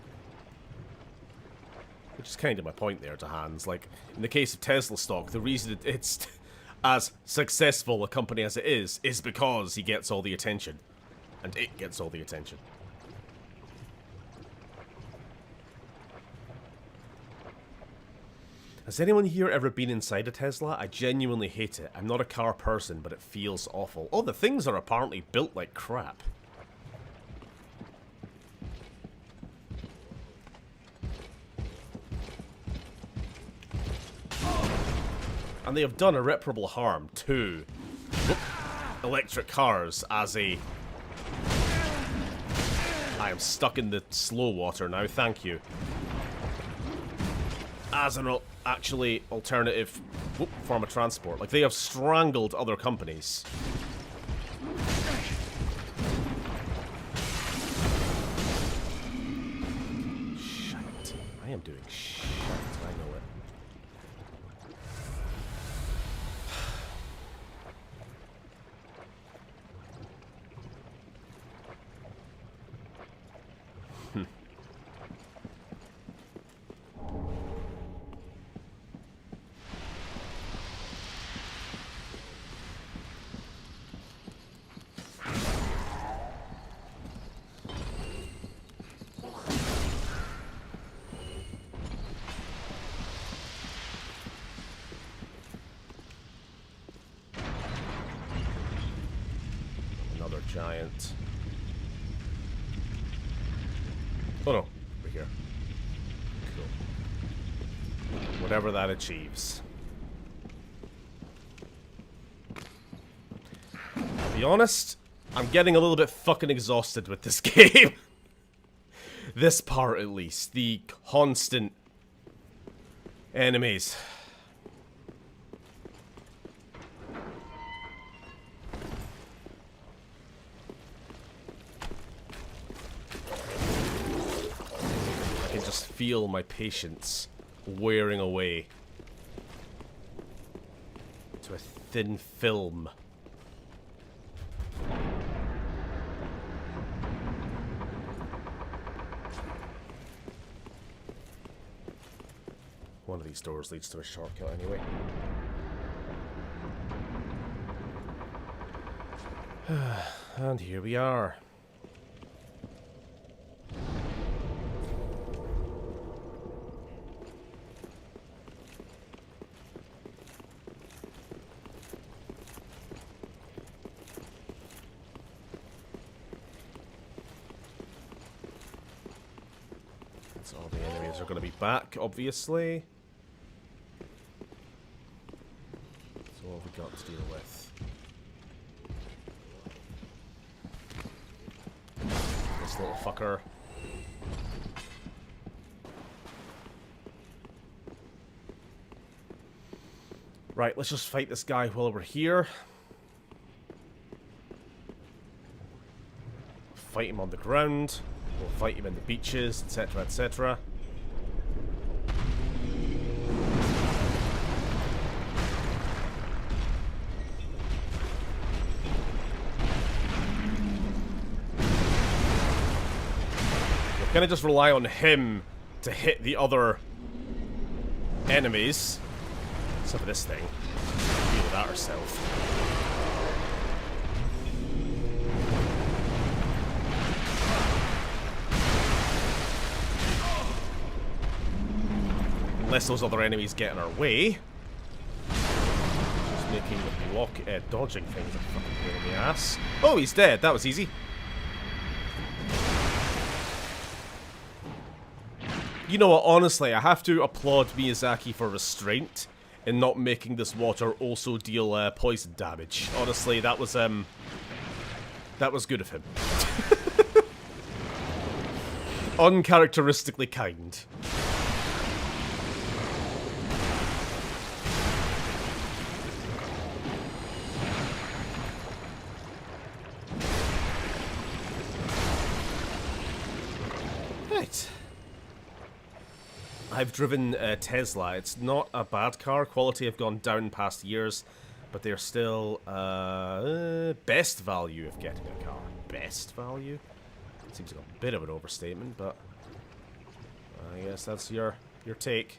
Which is kind of my point there to Hans. Like, in the case of Tesla stock, the reason it's as successful a company as it is because he gets all the attention. And it gets all the attention. Has anyone here ever been inside a Tesla? I genuinely hate it. I'm not a car person, but it feels awful. Oh, the things are apparently built like crap. And they have done irreparable harm to electric cars as a... I am stuck in the slow water now, thank you. As an actually alternative form of transport. Like, they have strangled other companies. Shite. I am doing shit. I know it. Giant. Oh no, over here. Cool. Whatever that achieves. I'll be honest, I'm getting a little bit fucking exhausted with this game. This part, at least. The constant enemies. Feel my patience wearing away to a thin film. One of these doors leads to a shortcut anyway. And here we are. So all the enemies are going to be back, obviously. So what have we got to deal with? This little fucker. Right, let's just fight this guy while we're here. Fight him on the ground. We'll fight him in the beaches, etc., etc. We're gonna just rely on him to hit the other enemies. Except for this thing. Deal with that herself. Unless those other enemies get in our way. Just making dodging things a fucking pain in the ass. Oh, he's dead. That was easy. You know what, honestly, I have to applaud Miyazaki for restraint in not making this water also deal poison damage. Honestly, that was good of him. Uncharacteristically kind. Right. I've driven Tesla. It's not a bad car. Quality have gone down past years, but they're still best value of getting a car. Best value? Seems like a bit of an overstatement, but I guess that's your take.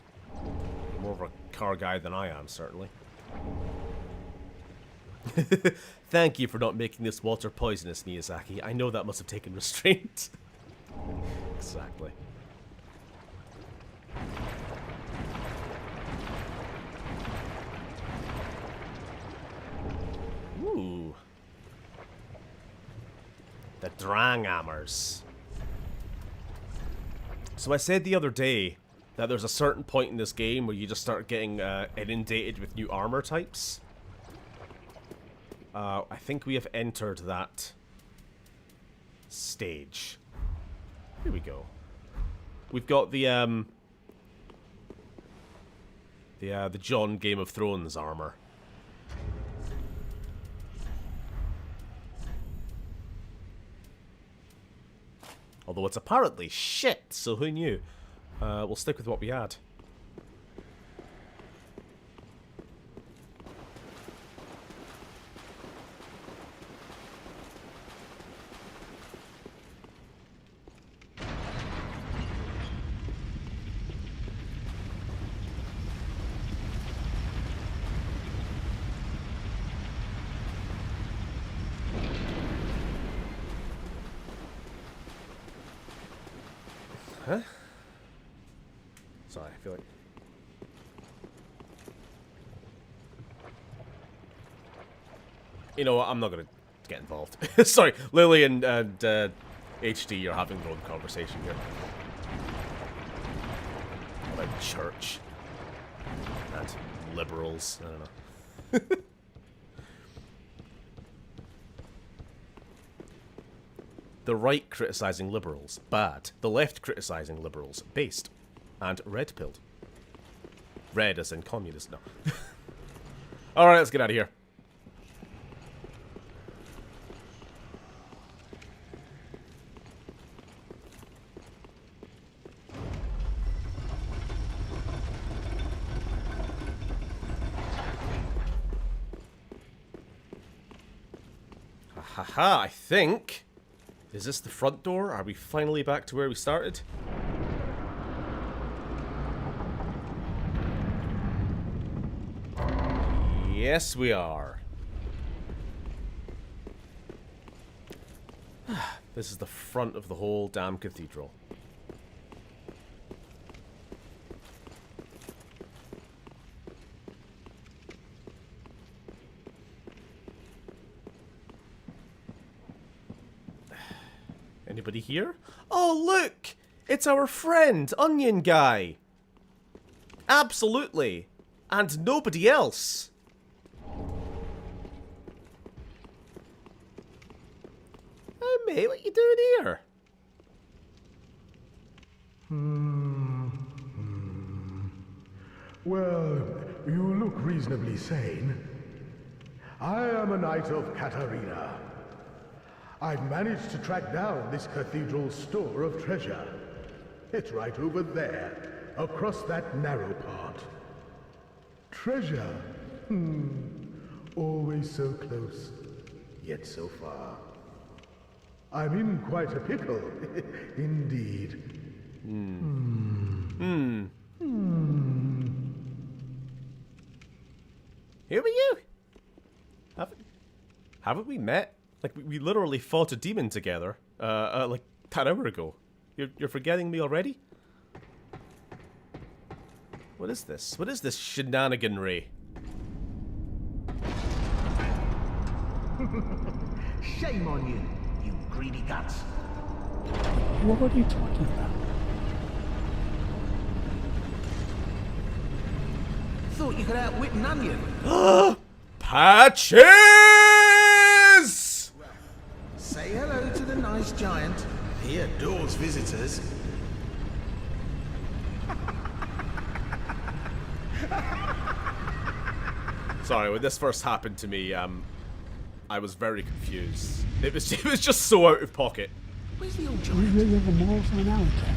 More of a car guy than I am, certainly. Thank you for not making this water poisonous, Miyazaki. I know that must have taken restraint. Exactly. Ooh. The Dranghammers. So I said the other day that there's a certain point in this game where you just start getting inundated with new armor types. I think we have entered that stage. Here we go. We've got the Jon Game of Thrones armor. Although it's apparently shit, so who knew? We'll stick with what we had. Huh? Sorry, I feel like... You know what, I'm not gonna get involved. Sorry, Lily and HD are having their own conversation here. About church. And liberals, I don't know. The right criticising liberals, bad. The left criticising liberals, based. And red-pilled. Red as in communist, no. Alright, let's get out of here. Haha, I think... Is this the front door? Are we finally back to where we started? Yes, we are. This is the front of the whole damn cathedral. Anybody here? Oh, look! It's our friend, Onion Guy! Absolutely! And nobody else! Hey, mate, what you doing here? Well, you look reasonably sane. I am a knight of Katarina. I've managed to track down this cathedral's store of treasure. It's right over there, across that narrow part. Treasure? Always so close, yet so far. I'm in quite a pickle, indeed. Who are you? Haven't we met? Like, we literally fought a demon together, like, an hour ago. You're forgetting me already? What is this? What is this shenaniganry? Shame on you, you greedy guts. What are you talking about? Thought you could outwit an onion. Patches! Say hello to the nice giant. He adores visitors. Sorry, when this first happened to me, I was very confused. It was just so out of pocket. Where's the old You giant? really have a moral for an alley cat.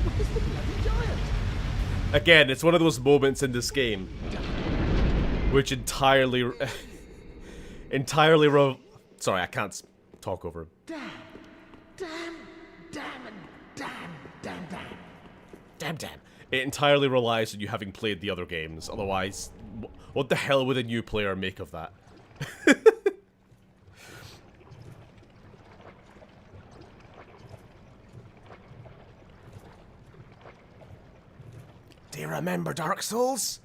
Where's the bloody giant? Again, it's one of those moments in this game which entirely sorry, I can't talk over him. Damn, and damn. It entirely relies on you having played the other games. Otherwise, what the hell would a new player make of that? Do you remember Dark Souls?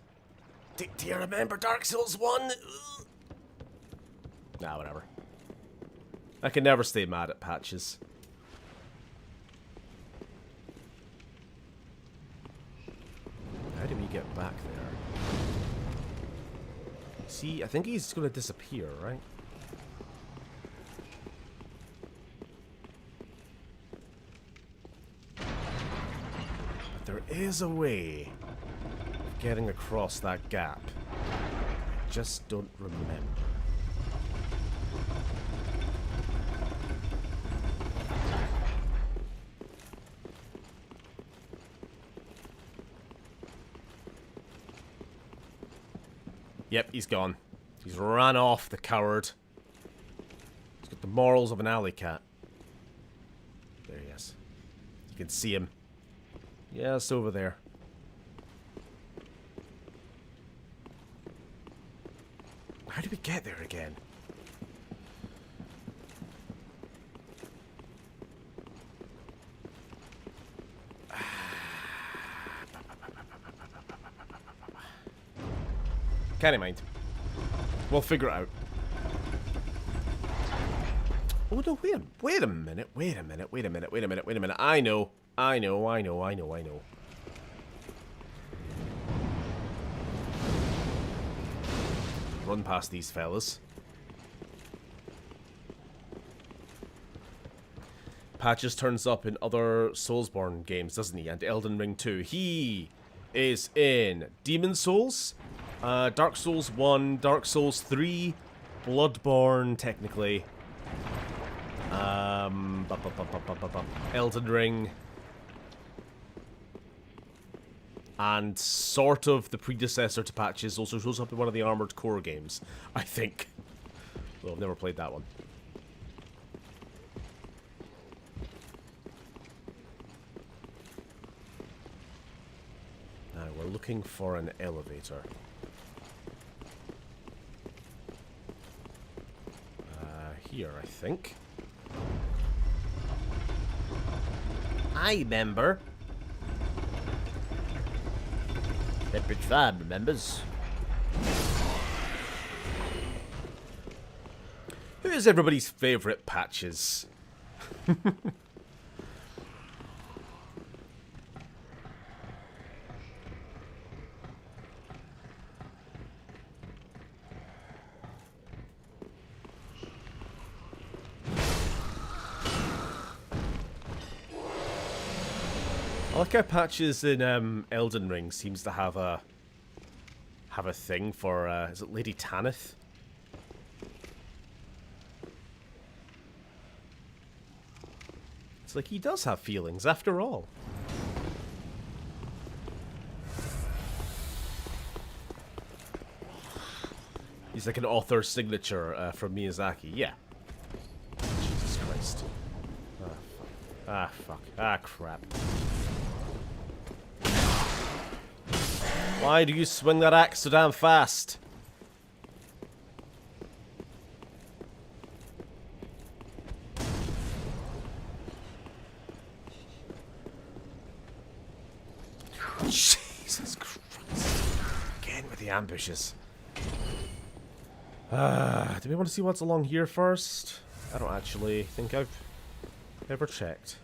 Do you remember Dark Souls 1? Nah, whatever. I can never stay mad at Patches. How do we get back there? See, I think he's gonna disappear, right? But there is a way of getting across that gap. I just don't remember. Yep, he's gone. He's ran off, the coward. He's got the morals of an alley cat. There he is. You can see him. Yes, over there. How do we get there again? Can't mind. We'll figure it out. Oh no, wait a minute. I know. Run past these fellas. Patches turns up in other Soulsborne games, doesn't he? And Elden Ring 2. He is in Demon Souls, Dark Souls 1, Dark Souls 3, Bloodborne, technically. Elden Ring. And sort of the predecessor to Patches also shows up in one of the Armored Core games, I think. Well, I've never played that one. Now, we're looking for an elevator. here, I think. I remember. Pepperidge Farm remembers. Who is everybody's favourite Patches? I like how Patches in Elden Ring seems to have a thing for is it Lady Tanith? It's like he does have feelings after all. He's like an author signature from Miyazaki. Yeah. Jesus Christ. Ah, fuck. Ah, crap. Why do you swing that axe so damn fast? Jesus Christ. Again with the ambushes. Do we want to see what's along here first? I don't actually think I've ever checked.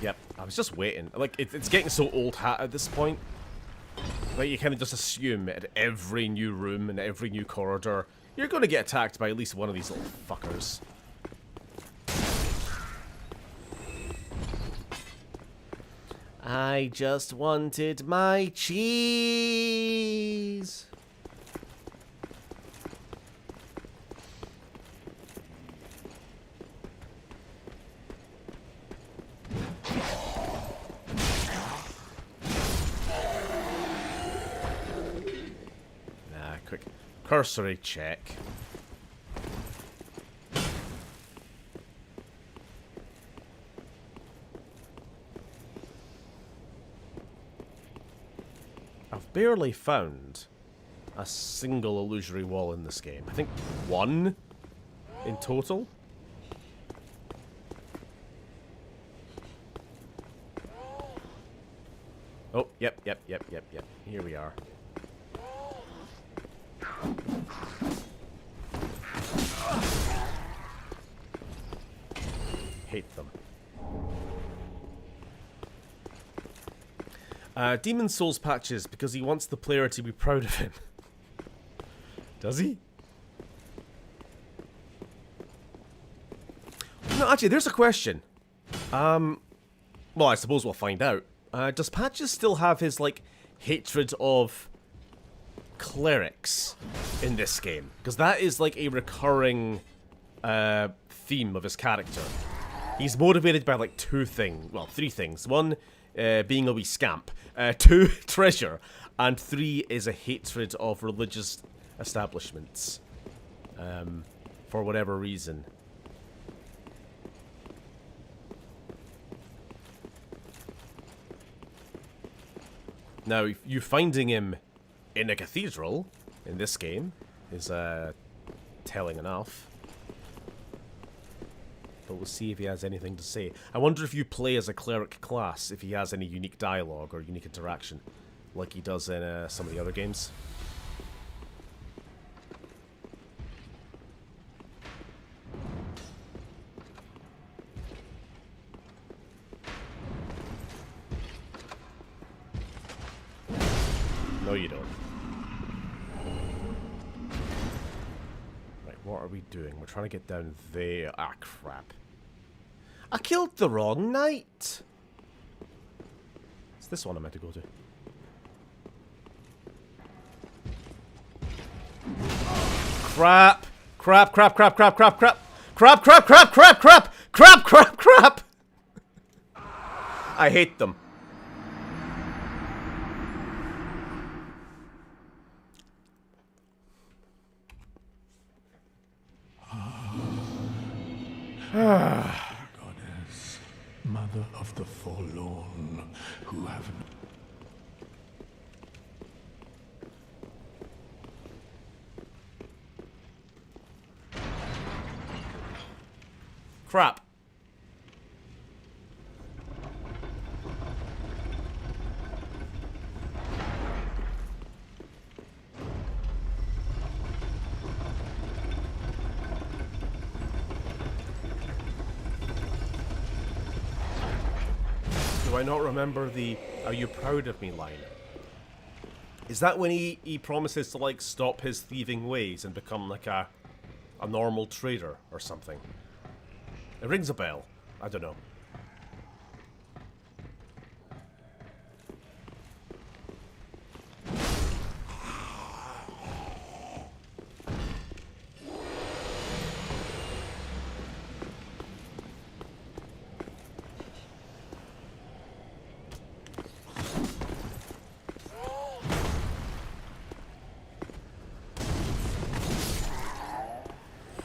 Yep, I was just waiting. Like, it's getting so old hat at this point. Like, you kind of just assume at every new room and every new corridor, you're going to get attacked by at least one of these little fuckers. I just wanted my cheese. Quick cursory check. I've barely found a single illusory wall in this game. I think one in total. Oh, yep. Here we are. Hate them. Demon Souls Patches because he wants the player to be proud of him. Does he? No, actually, there's a question. Well, I suppose we'll find out. Does Patches still have his, like, hatred of clerics in this game? Because that is, like, a recurring theme of his character. He's motivated by, like, three things. One, being a wee scamp. Two, treasure. And three is a hatred of religious establishments. For whatever reason. Now, you finding him in a cathedral, in this game, is telling enough. But we'll see if he has anything to say. I wonder if you play as a cleric class, if he has any unique dialogue or unique interaction, like he does in some of the other games. No, you don't. Right, what are we doing? We're trying to get down there. Ah, crap. I killed the wrong knight! It's this one I'm meant to go to. Crap! Crap, crap, crap, crap, crap, crap! Crap, crap, crap, crap, crap! Crap, crap, crap! I hate them. Goddess, mother of of the forlorn who have... Crap. Do I not remember the "Are you proud of me" line? Is that when he promises to like stop his thieving ways and become like a normal trader or something? It rings a bell. I don't know.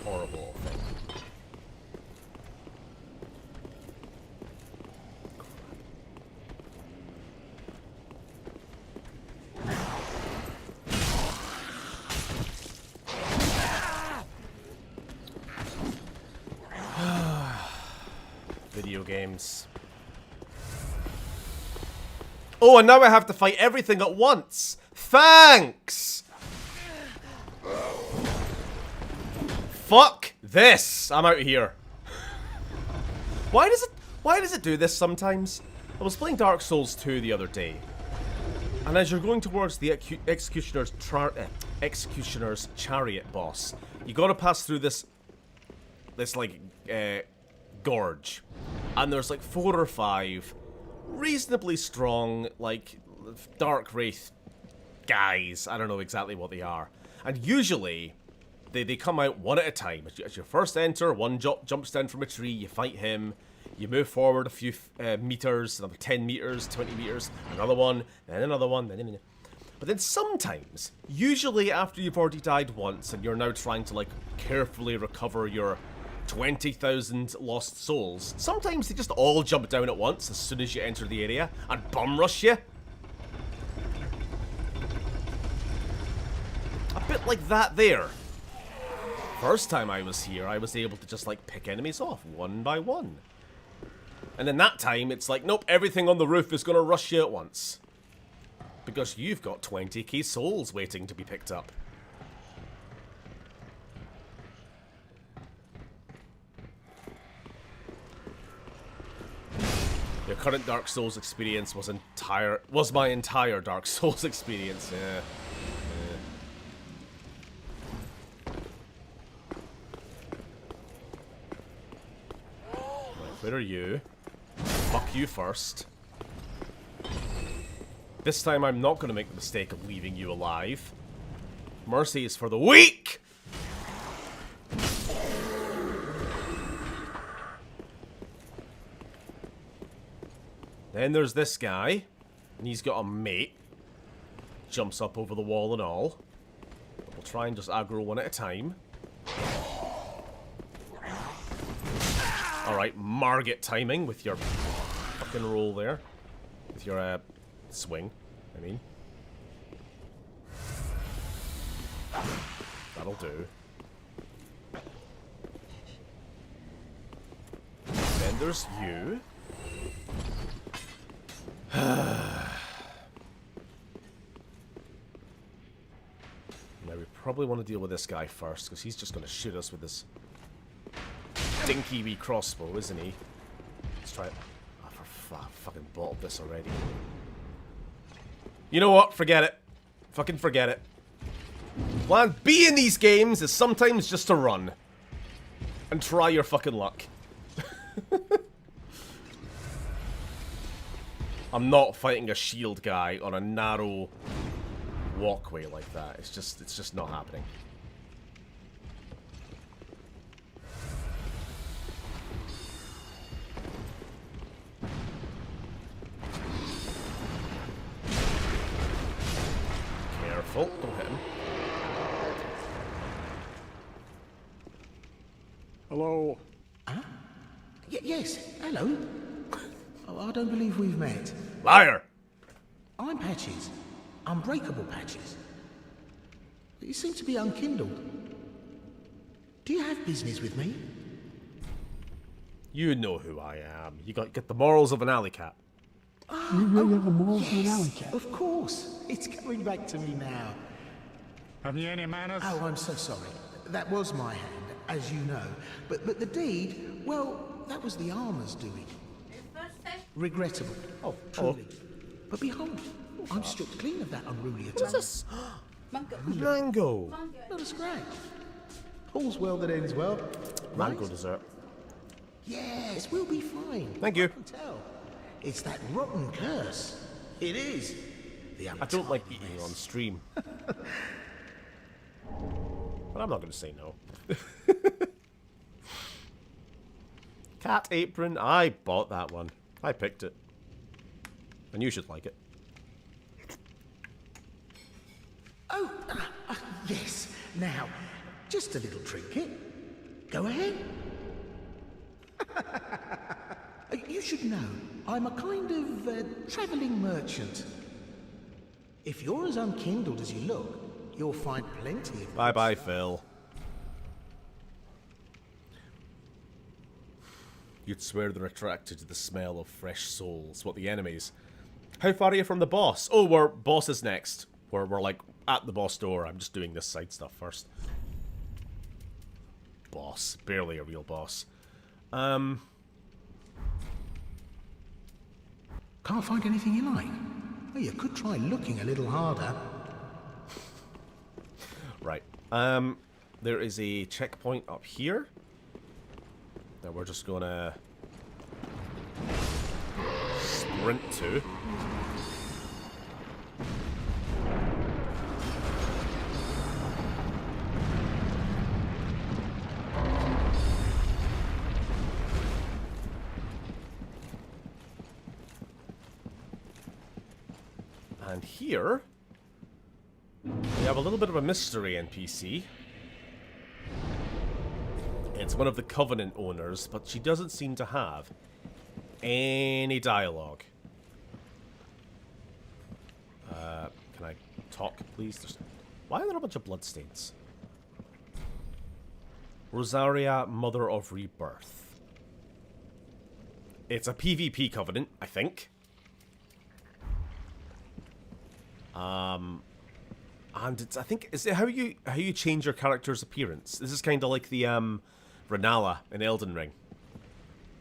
Horrible thing. Video games. Oh, and now I have to fight everything at once. Thanks! Fuck this! I'm out of here. Why does it do this sometimes? I was playing Dark Souls 2 the other day, and as you're going towards the Executioner's Chariot boss, you gotta pass through this like gorge, and there's like 4 or 5 reasonably strong like Dark Wraith guys. I don't know exactly what they are, and usually they come out one at a time. As you first enter, one jumps down from a tree, you fight him, you move forward a few meters, another 10 meters, 20 meters, another one, then another one, then... But then sometimes, usually after you've already died once and you're now trying to like carefully recover your 20,000 lost souls, sometimes they just all jump down at once as soon as you enter the area and bum rush you. A bit like that there. First time I was here, I was able to just like pick enemies off one by one. And then that time, it's like, nope, everything on the roof is gonna rush you at once. Because you've got 20k souls waiting to be picked up. Your current Dark Souls experience was my entire Dark Souls experience, yeah. Where are you? Fuck you first. This time I'm not going to make the mistake of leaving you alive. Mercy is for the weak! Then there's this guy, and he's got a mate. Jumps up over the wall and all. But we'll try and just aggro one at a time. Alright, Margit timing with your fucking roll there. With your, swing, I mean. That'll do. Then there's you. Now we probably want to deal with this guy first, because he's just going to shoot us with this dinky wee crossbow, isn't he? Let's try it. Oh, I fucking bottled this already. You know what? Forget it. Fucking forget it. Plan B in these games is sometimes just to run. And try your fucking luck. I'm not fighting a shield guy on a narrow walkway like that. It's just not happening. Careful, don't hit him. Hello? Yes, hello. Oh, I don't believe we've met. Liar! I'm Patches. Unbreakable Patches. But you seem to be unkindled. Do you have business with me? You know who I am. You get the morals of an alley cat. You really have the morals of an alley cat. Of course. It's coming back to me now. Have you any manners? Oh, I'm so sorry. That was my hand, as you know. But the deed, well, that was the armor's doing. Regrettable. Oh, truly. But behold, I'm stripped clean of that unruly attack. What's this? Mango. Not a scratch. All's well that ends well. Mango Right? dessert. Yes, we'll be fine. Thank you. I can tell. It's that rotten curse. It is. I don't like eating on stream. But I'm not going to say no. Cat apron. I bought that one. I picked it. And you should like it. Oh, yes. Now, just a little trinket. Go ahead. You should know, I'm a kind of travelling merchant. If you're as unkindled as you look, you'll find plenty of... Bye-bye, Phil. You'd swear they're attracted to the smell of fresh souls. What, the enemies? How far are you from the boss? Oh, we're boss is next. We're like at the boss door. I'm just doing this side stuff first. Boss. Barely a real boss. Can't find anything you like? Well, you could try looking a little harder. Right. There is a checkpoint up here that we're just gonna sprint to. And here, we have a little bit of a mystery NPC. It's one of the Covenant owners, but she doesn't seem to have any dialogue. Can I talk, please? Why are there a bunch of bloodstains? Rosaria, Mother of Rebirth. It's a PvP Covenant, I think. And it's, I think, is it how you change your character's appearance? This is kind of like the Renala in Elden Ring.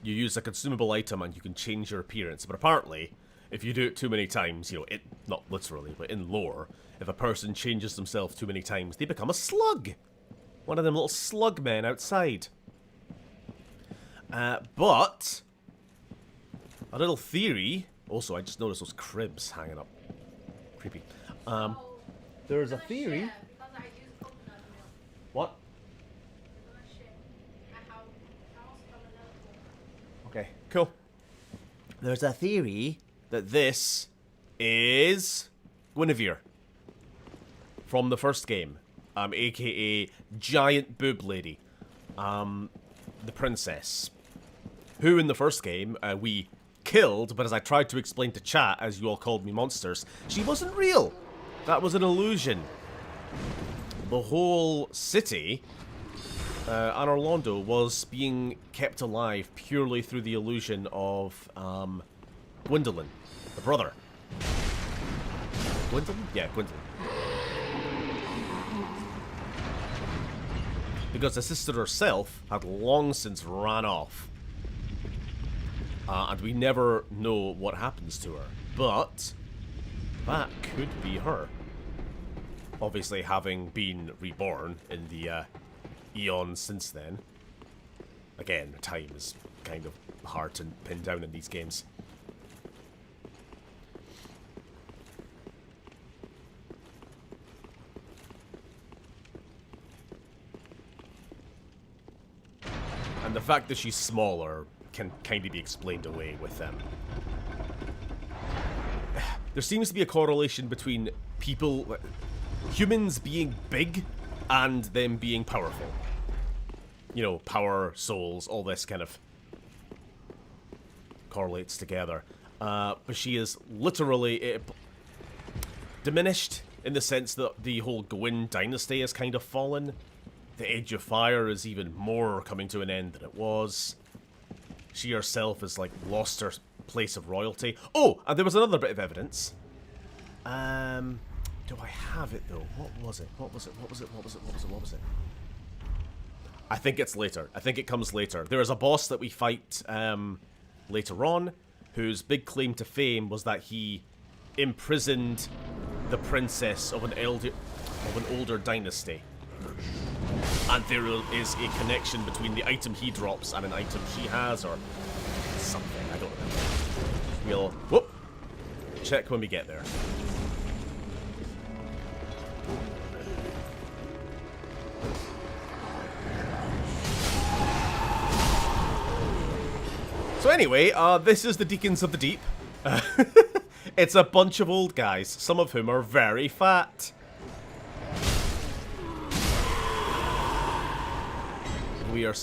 You use a consumable item and you can change your appearance, but apparently, if you do it too many times, you know, not literally, but in lore, if a person changes themselves too many times, they become a slug. One of them little slug men outside. But a little theory. Also, I just noticed those cribs hanging up. Creepy. There's a theory. What? Okay, cool. There's a theory that this is Guinevere from the first game, aka Giant Boob Lady, the princess, who in the first game we killed, but as I tried to explain to chat, as you all called me monsters, she wasn't real. That was an illusion. The whole city, Anor Londo, was being kept alive purely through the illusion of Gwendolyn, the brother. Gwendolyn? Yeah, Gwendolyn. Because the sister herself had long since ran off. And we never know what happens to her. But that could be her. Obviously, having been reborn in the eons since then. Again, time is kind of hard to pin down in these games. And the fact that she's smaller can kind of be explained away with them. There seems to be a correlation between people, humans being big and them being powerful. You know, power, souls, all this kind of correlates together. But she is literally diminished in the sense that the whole Gwyn dynasty has kind of fallen. The Age of Fire is even more coming to an end than it was. She herself has, like, lost her place of royalty. Oh, and there was another bit of evidence. Do I have it, though? What was it? What was it? What was it? What was it? What was it? What was it? I think it's later. I think it comes later. There is a boss that we fight later on, whose big claim to fame was that he imprisoned the princess of an older dynasty. And there is a connection between the item he drops and an item she has, or something. I don't know. We'll check when we get there. So anyway, this is the Deacons of the Deep. It's a bunch of old guys, some of whom are very fat. We are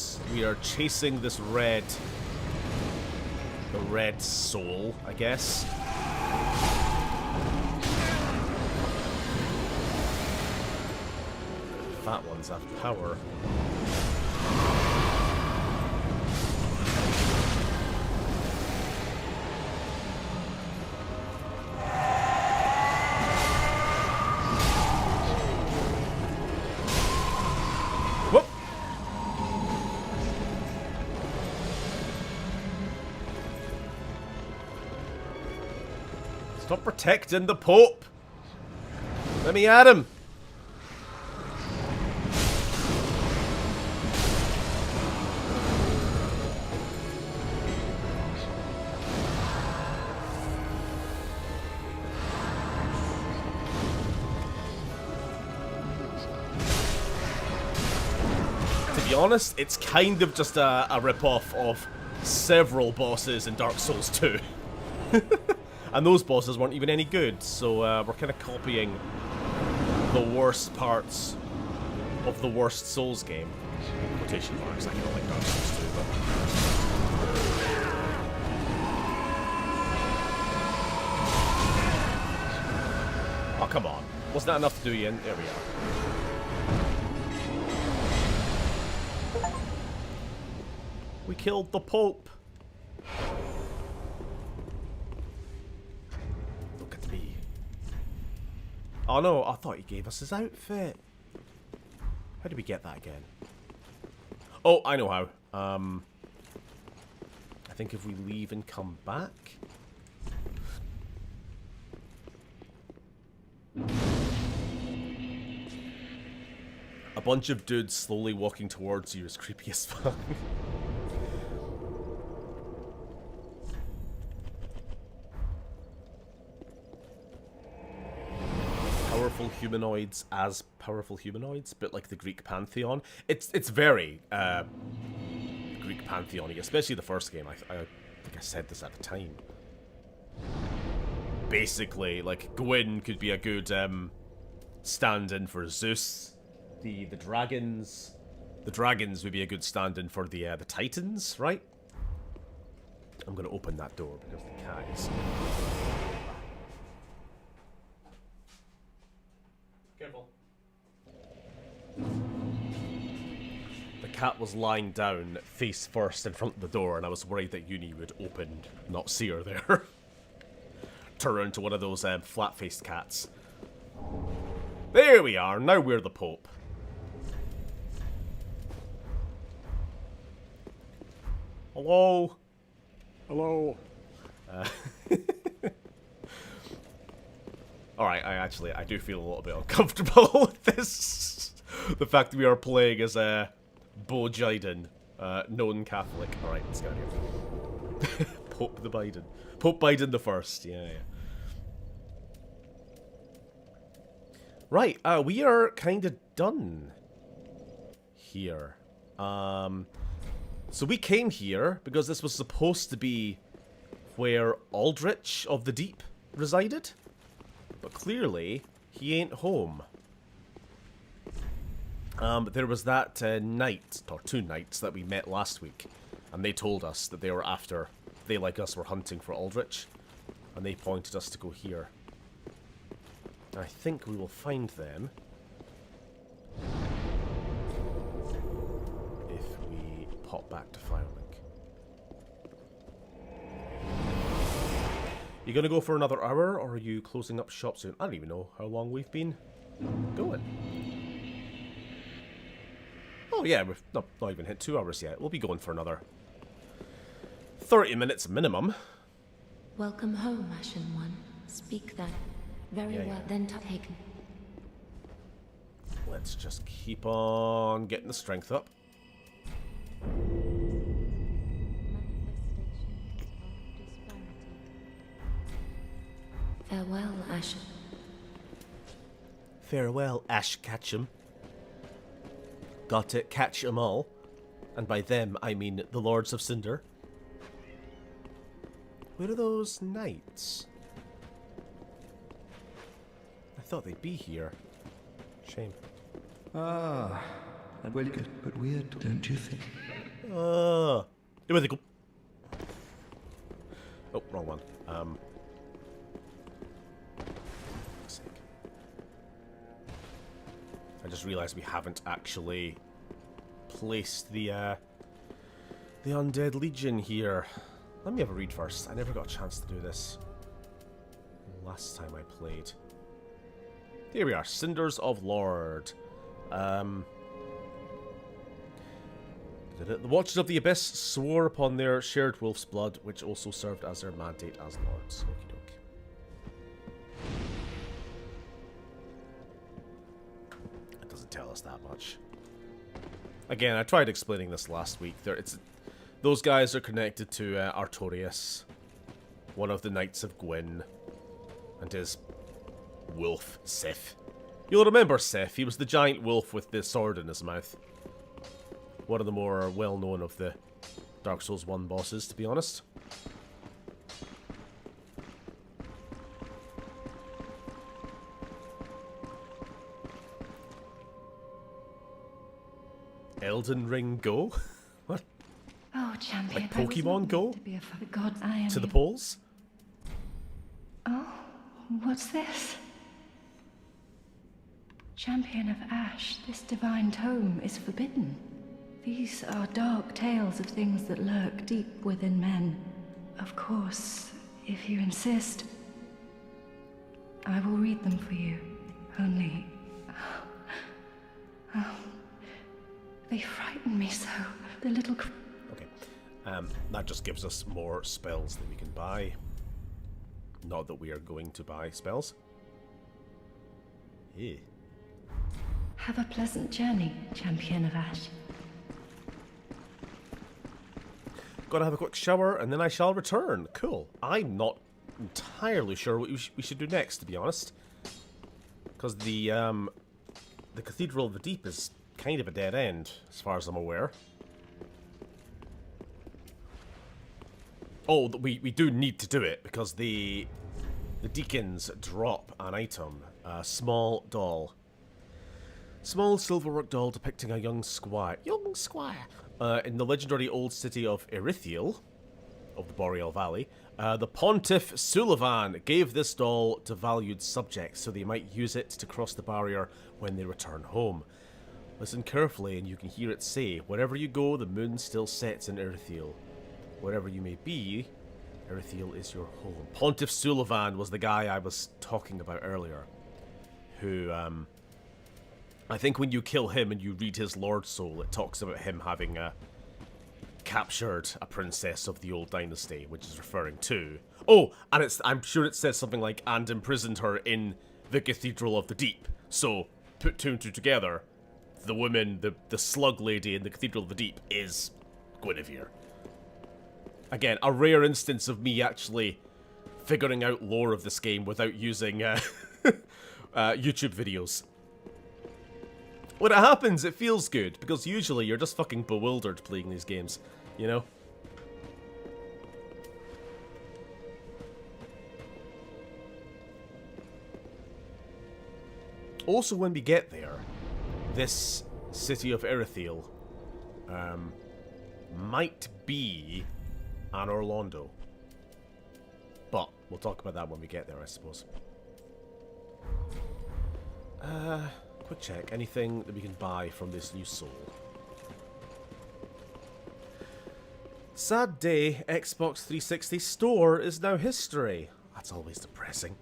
chasing this the red soul, I guess. Fat ones have power. Stop protecting the Pope! Let me at him! To be honest, it's kind of just a rip-off of several bosses in Dark Souls 2. And those bosses weren't even any good, so we're kind of copying the worst parts of the worst Souls game. Quotation marks, I don't like Dark Souls 2, but... Oh, come on. Wasn't that enough to do you in? There we are. We killed the Pope. Oh no, I thought he gave us his outfit. How did we get that again? Oh, I know how. I think if we leave and come back. A bunch of dudes slowly walking towards you is creepy as fuck. Powerful humanoids as powerful humanoids, but like the Greek pantheon. It's very Greek pantheon-y, especially the first game. I think I said this at the time. Basically, like Gwyn could be a good stand-in for Zeus. The dragons would be a good stand-in for the Titans, right? I'm gonna open that door because the cat is. Careful. The cat was lying down, face first, in front of the door, and I was worried that Uni would open, not see her there. Turn around to one of those flat-faced cats. There we are. Now we're the Pope. Hello. Hello. Alright, I do feel a little bit uncomfortable with this. The fact that we are playing as Bo Jiden, known Catholic. Alright, let's get out of here. Pope the Biden. Pope Biden the First, yeah. Right, we are kind of done here. So we came here because this was supposed to be where Aldrich of the Deep resided. But clearly, he ain't home. There was that knight, or two knights, that we met last week. And they told us that they were after they, like us, were hunting for Aldrich, and they pointed us to go here. And I think we will find them if we pop back to Firelink. You gonna go for another hour, or are you closing up shop soon? I don't even know how long we've been going. Oh yeah, we've not even hit 2 hours yet. We'll be going for another 30 minutes minimum. Welcome home, Ashen One. Speak that. Very Yeah, well, yeah. then taken. Let's just keep on getting the strength up. Farewell, Ashen. Farewell, Ash Ketchum. Got to catch 'em all. And by them, I mean the Lords of Cinder. Where are those knights? I thought they'd be here. Shame. Ah, well, good, but weird, don't you think? Where they go? Oh, wrong one. Fuck's sake. I just realised we haven't actually placed the Undead Legion here. Let me have a read first. I never got a chance to do this last time I played. Here we are, Cinders of Lord. The Watchers of the Abyss swore upon their shared wolf's blood, which also served as their mandate as lords. Okie doke. It doesn't tell us that much. Again, I tried explaining this last week. Those guys are connected to Artorias, one of the Knights of Gwyn, and his wolf, Sif. You'll remember Sif. He was the giant wolf with the sword in his mouth. One of the more well-known of the Dark Souls 1 bosses, to be honest. Elden Ring Go? What? Oh, champion. Like I was Pokemon not Go? meant to be a God, I am To the you. polls? Oh, what's this? Champion of Ash, this divine tome is forbidden. These are dark tales of things that lurk deep within men. Of course, if you insist, I will read them for you. Only... Oh, they frighten me so. The little... Okay. That just gives us more spells that we can buy. Not that we are going to buy spells. Yeah. Have a pleasant journey, Champion of Ash. Gotta have a quick shower, and then I shall return. Cool. I'm not entirely sure what we should do next, to be honest. Because the Cathedral of the Deep is kind of a dead end, as far as I'm aware. Oh, we do need to do it, because the deacons drop an item. A small doll. Small silverwork doll depicting a young squire. In the legendary old city of Erithiel, of the Boreal Valley, the Pontiff Sullivan gave this doll to valued subjects so they might use it to cross the barrier when they return home. Listen carefully and you can hear it say, wherever you go, the moon still sets in Erithiel. Wherever you may be, Erithiel is your home. Pontiff Sullivan was the guy I was talking about earlier, who, I think when you kill him and you read his Lord Soul, it talks about him having captured a princess of the old dynasty, which is referring to... Oh, and I'm sure it says something like, and imprisoned her in the Cathedral of the Deep. So, put two and two together, the woman, the slug lady in the Cathedral of the Deep is Guinevere. Again, a rare instance of me actually figuring out lore of this game without using YouTube videos. When it happens, it feels good, because usually you're just fucking bewildered playing these games, you know? Also, when we get there, this city of Erithiel might be and Orlando. But we'll talk about that when we get there, I suppose. Quick check. Anything that we can buy from this new soul? Sad day, Xbox 360 store is now history. That's always depressing.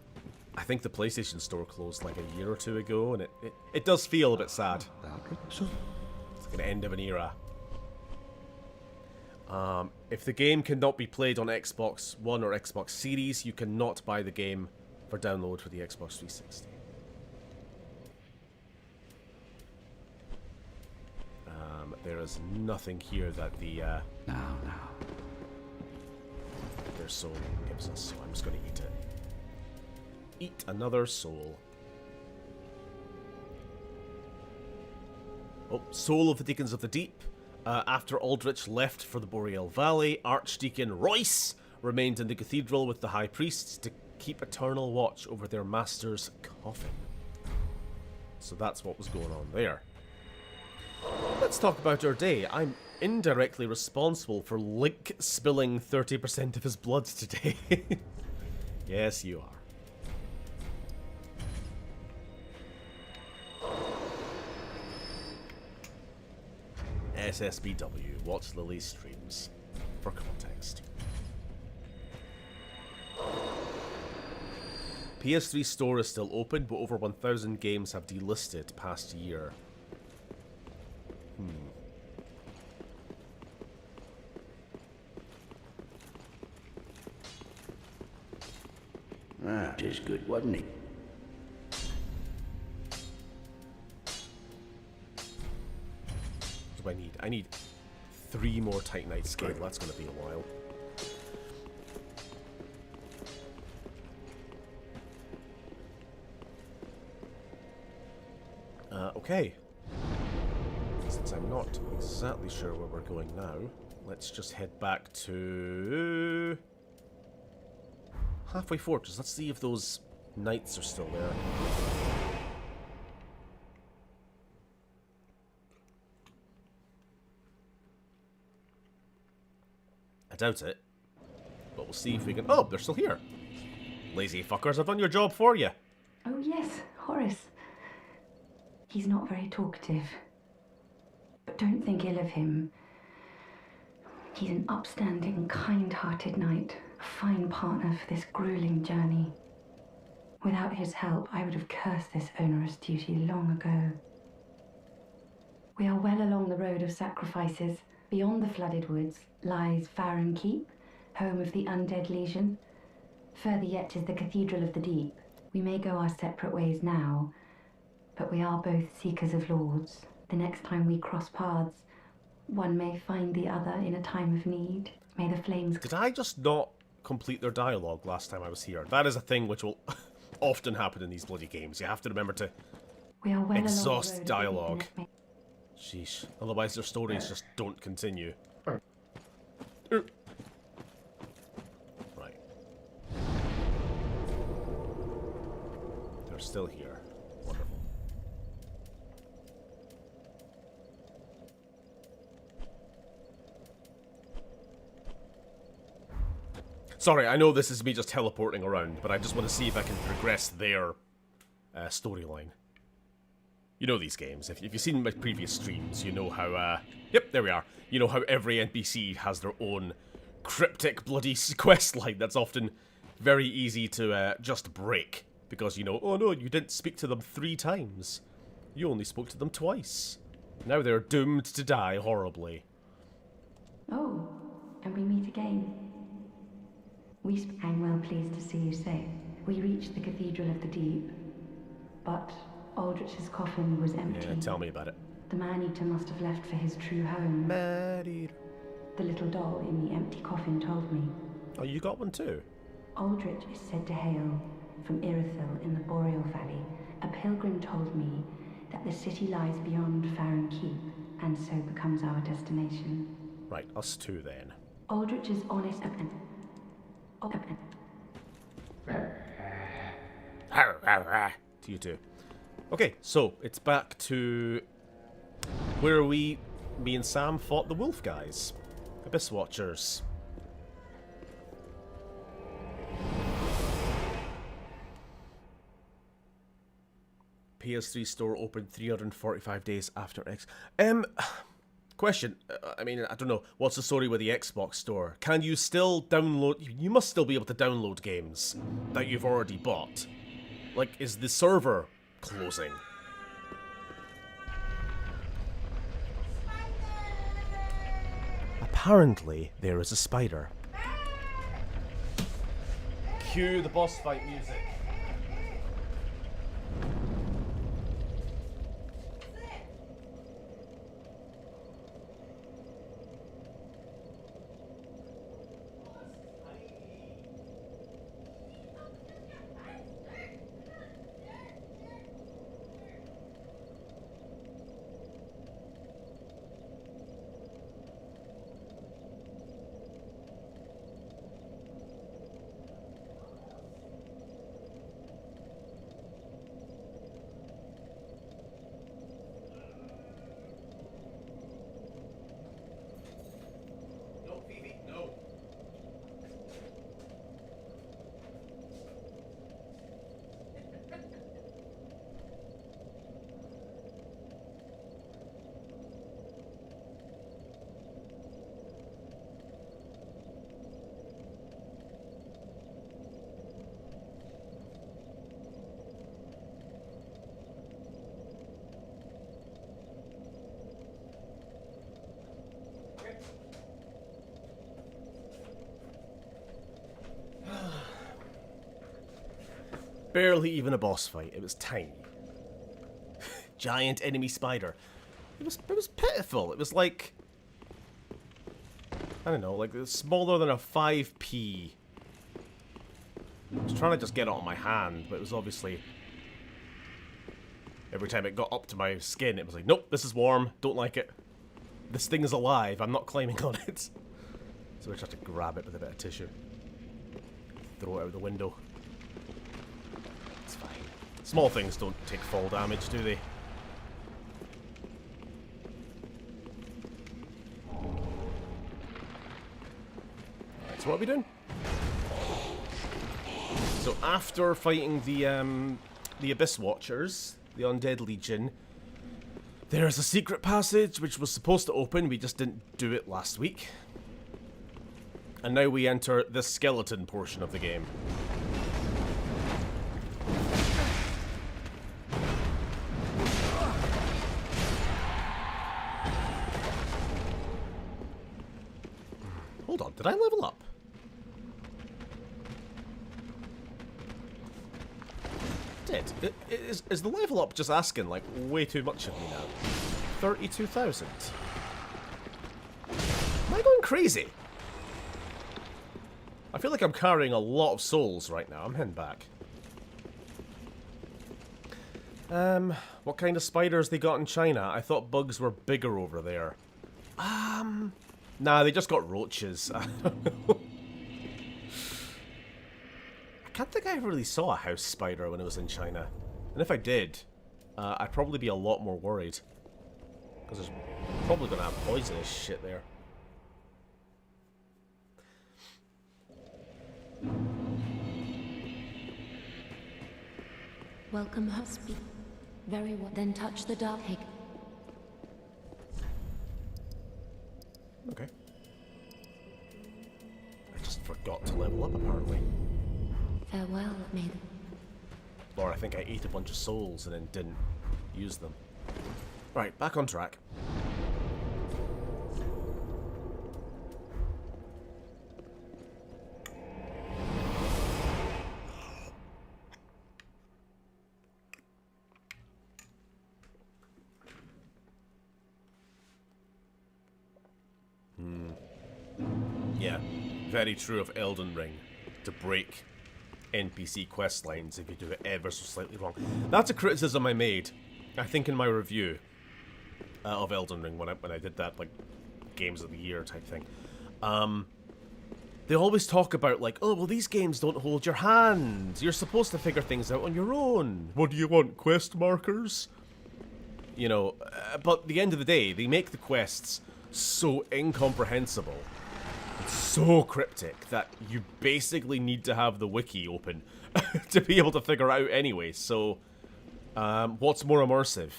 I think the PlayStation store closed like a year or two ago, and it does feel a bit sad. It's like an end of an era. If the game cannot be played on Xbox One or Xbox Series, you cannot buy the game for download for the Xbox 360. There is nothing here that the their soul gives us, so I'm just going to eat it. Eat another soul. Oh, Soul of the Deacons of the Deep. After Aldrich left for the Boreal Valley, Archdeacon Royce remained in the cathedral with the high priests to keep eternal watch over their master's coffin. So that's what was going on there. Let's talk about our day. I'm indirectly responsible for Link spilling 30% of his blood today. Yes, you are. SSBW, watch Lily's streams for context. PS3 store is still open, but over 1,000 games have delisted past year. Ah, it is good, wasn't it? What do I need? I need 3 more Titanite scale. That's going to be a while. Okay. Since I'm not exactly sure where we're going now, let's just head back to Halfway Fortress. Let's see if those knights are still there. I doubt it, but we'll see if we can... Oh, they're still here. Lazy fuckers, I've done your job for you. Oh yes, Horace. He's not very talkative. But don't think ill of him. He's an upstanding, kind-hearted knight, a fine partner for this grueling journey. Without his help, I would have cursed this onerous duty long ago. We are well along the road of sacrifices. Beyond the flooded woods lies Farron Keep, home of the Undead Legion. Further yet is the Cathedral of the Deep. We may go our separate ways now, but we are both seekers of lords. The next time we cross paths, one may find the other in a time of need. May the flames... Did I just not complete their dialogue last time I was here? That is a thing which will often happen in these bloody games. You have to remember to exhaust dialogue. Sheesh. Otherwise their stories just don't continue. Right. They're still here. Wonderful. Sorry, I know this is me just teleporting around, but I just want to see if I can progress their storyline. You know these games. If you've seen my previous streams, you know how, yep, there we are. You know how every NPC has their own cryptic bloody quest line that's often very easy to just break. Because, you know, oh no, you didn't speak to them 3 times. You only spoke to them twice. Now they're doomed to die horribly. Oh, and we meet again. I'm well pleased to see you safe. We reached the Cathedral of the Deep, but Aldrich's coffin was empty. Yeah, tell me about it. The man-eater must have left for his true home. Man-eater. The little doll in the empty coffin told me. Oh, you got one too? Aldrich is said to hail from Irithyll in the Boreal Valley. A pilgrim told me that the city lies beyond Farron Keep, and so becomes our destination. Right, us two then. Aldrich is honest and... To you too. Okay, so it's back to where me and Sam fought the wolf guys. Abyss Watchers. PS3 store open 345 days after X. Question. I mean, I don't know. What's the story with the Xbox store? Can you still download... You must still be able to download games that you've already bought. Like, is the server closing? Apparently, there is a spider. Cue the boss fight music. Barely even a boss fight. It was tiny. Giant enemy spider. It was pitiful. It was like, I don't know, like smaller than a 5p. I was trying to just get it on my hand, but it was obviously... Every time it got up to my skin, it was like, nope, this is warm, don't like it. This thing is alive, I'm not climbing on it. So I just have to grab it with a bit of tissue. Throw it out the window. It's fine. Small things don't take fall damage, do they? Alright, so what are we doing? So after fighting the Abyss Watchers, the Undead Legion, there's a secret passage which was supposed to open, we just didn't do it last week. And now we enter the skeleton portion of the game. Hold on, did I level up? Is the level up just asking, like, way too much of me now? 32,000. Am I going crazy? I feel like I'm carrying a lot of souls right now. I'm heading back. What kind of spiders they got in China? I thought bugs were bigger over there. Nah, they just got roaches. I don't know. I can't think I ever really saw a house spider when I was in China. And if I did, I'd probably be a lot more worried. Because there's probably going to have poisonous shit there. Welcome, husband. Very well. Then touch the dark egg. Okay. I just forgot to level up, apparently. Farewell, maiden. Or I think I ate a bunch of souls and then didn't use them. Right, back on track. Yeah, very true of Elden Ring. To break NPC quest lines if you do it ever so slightly wrong. That's a criticism I made, I think, in my review of Elden Ring when I did that, like, Games of the Year type thing. They always talk about, like, oh, well, these games don't hold your hand. You're supposed to figure things out on your own. What do you want, quest markers? You know, but at the end of the day, they make the quests so incomprehensible, so cryptic, that you basically need to have the wiki open to be able to figure it out anyway. So What's more immersive?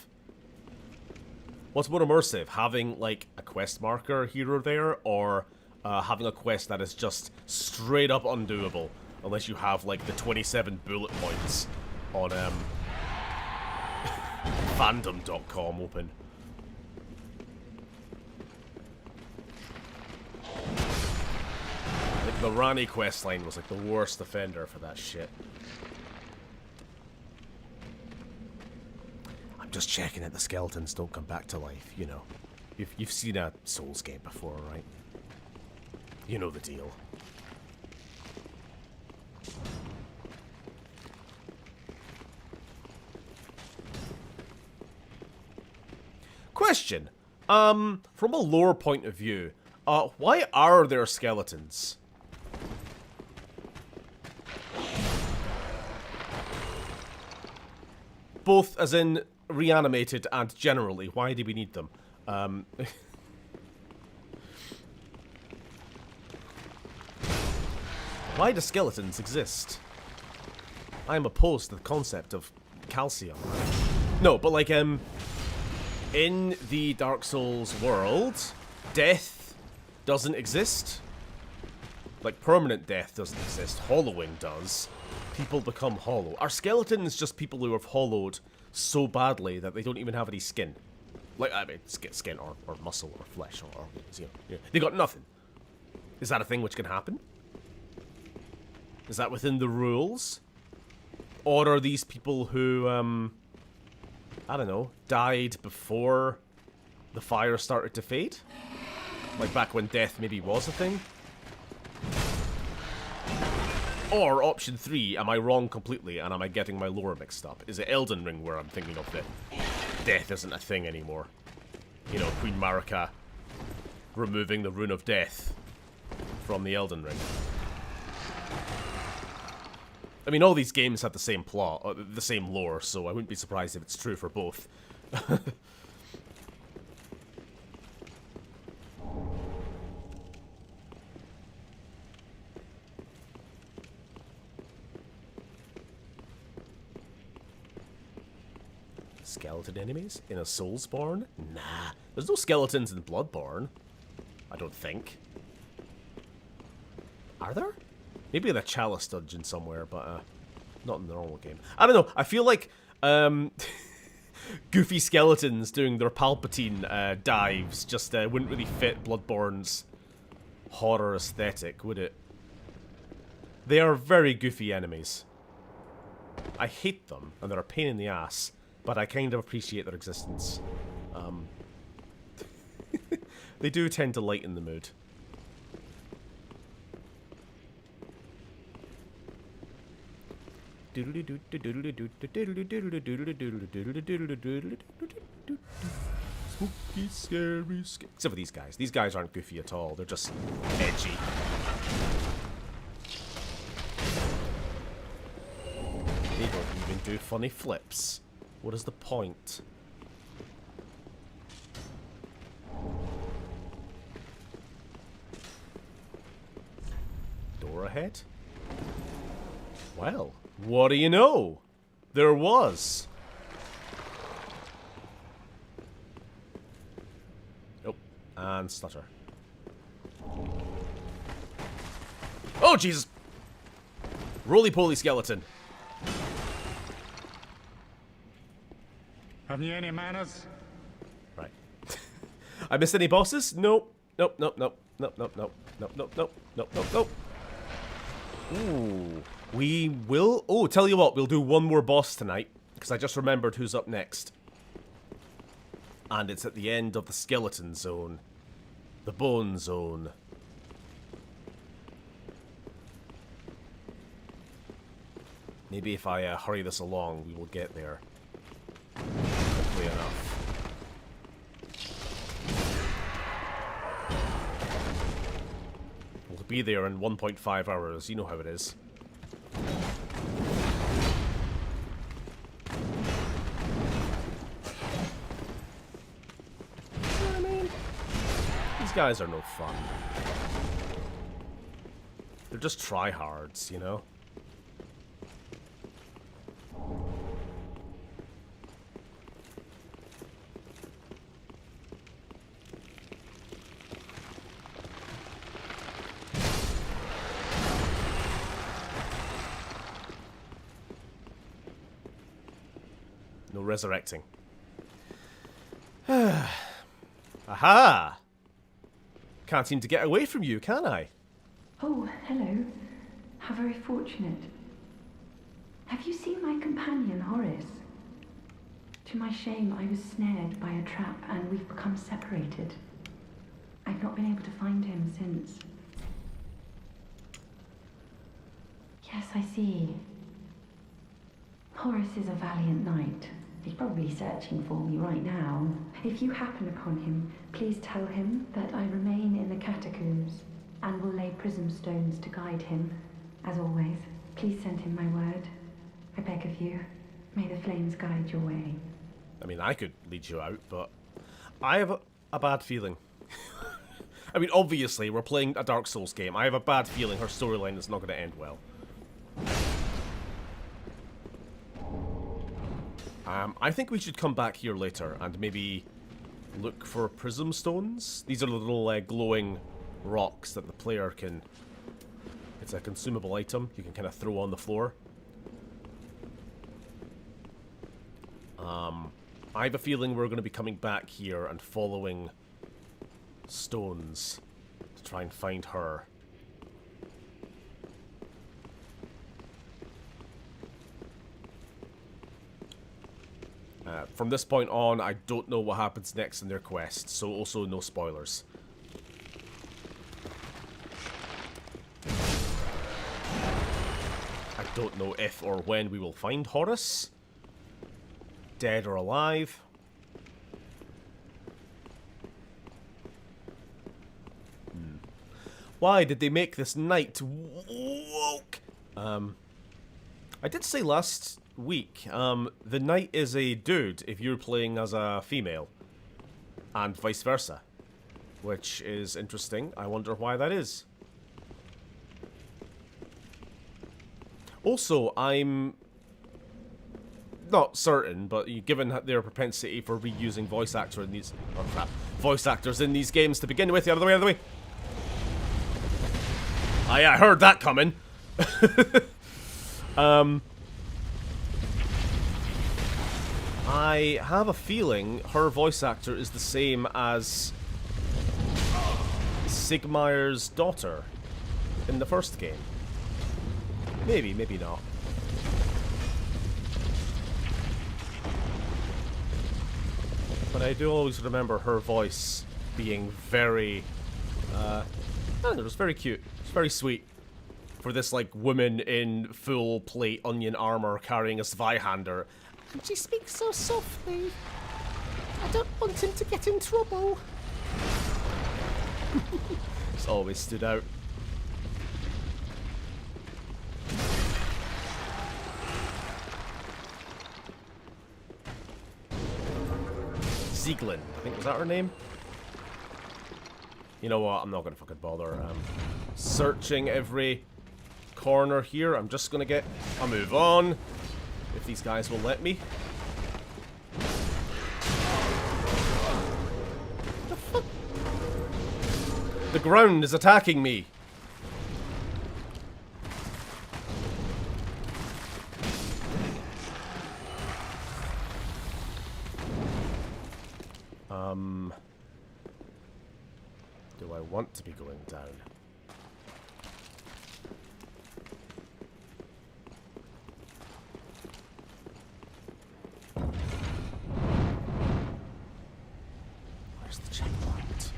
What's more immersive? Having, like, a quest marker here or there, or having a quest that is just straight up undoable, unless you have, like, the 27 bullet points on, fandom.com open. Like, the Rani questline was, like, the worst offender for that shit. Just checking that the skeletons don't come back to life, you know. You've seen a Souls game before, right? You know the deal. Question. From a lore point of view, why are there skeletons? Both as in reanimated and generally, why do we need them? Why do skeletons exist? I am opposed to the concept of calcium. No, but like, in the Dark Souls world, death doesn't exist. Like, permanent death doesn't exist. Hollowing does. People become hollow. Are skeletons just people who have hollowed so badly that they don't even have any skin? Like, I mean, skin or muscle or flesh or organs, you know. They got nothing. Is that a thing which can happen? Is that within the rules? Or are these people who, I don't know, died before the fire started to fade? Like back when death maybe was a thing? Or option 3, am I wrong completely and am I getting my lore mixed up? Is it Elden Ring where I'm thinking of that death isn't a thing anymore? You know, Queen Marika removing the rune of death from the Elden Ring. I mean, all these games have the same plot, or the same lore, so I wouldn't be surprised if it's true for both. Skeleton enemies in a Soulsborne? Nah, there's no skeletons in Bloodborne. I don't think. Are there? Maybe in a Chalice dungeon somewhere, but not in the normal game. I don't know. I feel like goofy skeletons doing their Palpatine dives just wouldn't really fit Bloodborne's horror aesthetic, would it? They are very goofy enemies. I hate them, and they're a pain in the ass, but I kind of appreciate their existence. They do tend to lighten the mood. Spooky, scary, except for these guys. These guys aren't goofy at all. They're just edgy. They don't even do funny flips. What is the point? Door ahead? Well, what do you know? There was. Oh, and stutter. Oh, Jesus! Roly-poly skeleton. Have you any manners? Right. I missed any bosses? Nope. Nope, nope, nope. Nope, nope, nope. Nope, nope, nope. Nope, nope, nope. Ooh. We will... Oh, tell you what, we'll do one more boss tonight, because I just remembered who's up next. And it's at the end of the skeleton zone. The bone zone. Maybe if I hurry this along, we will get there. Hopefully enough. We'll be there in 1.5 hours, you know how it is. These guys are no fun. They're just tryhards, you know? resurrecting. Aha! Can't seem to get away from you, can I? Oh, hello. How very fortunate. Have you seen my companion, Horace? To my shame, I was snared by a trap and we've become separated. I've not been able to find him since. Yes, I see. Horace is a valiant knight. He's probably searching for me right now. If you happen upon him, please tell him that I remain in the catacombs and will lay prism stones to guide him. As always, please send him my word. I beg of you. May the flames guide your way. I mean, I could lead you out, but I have a bad feeling. I mean, obviously, we're playing a Dark Souls game. I have a bad feeling her storyline is not going to end well. I think we should come back here later and maybe look for prism stones. These are little glowing rocks that the player can... It's a consumable item you can kind of throw on the floor. I have a feeling we're going to be coming back here and following stones to try and find her. From this point on, I don't know what happens next in their quest, so also no spoilers. I don't know if or when we will find Horace. Dead or alive. Why did they make this knight woke? I did say last week, the knight is a dude if you're playing as a female. And vice versa. Which is interesting. I wonder why that is. Also, I'm not certain, but given their propensity for reusing voice actor in these... Oh crap. Voice actors in these games to begin with. Out of the way, out of the way. Oh yeah, I heard that coming. I have a feeling her voice actor is the same as Sigmayr's daughter in the first game. Maybe, maybe not. But I do always remember her voice being very, I don't know, it was very cute. It's very sweet. For this, like, woman in full plate onion armor carrying a Zweihander. And she speaks so softly. I don't want him to get in trouble. It's always stood out. Zieglin, I think, was that her name? You know what, I'm not gonna fucking bother. Searching every corner here. I'm just gonna get a move on. If these guys will let me. The fuck? The ground is attacking me. Do I want to be going down? Where's the checkpoint?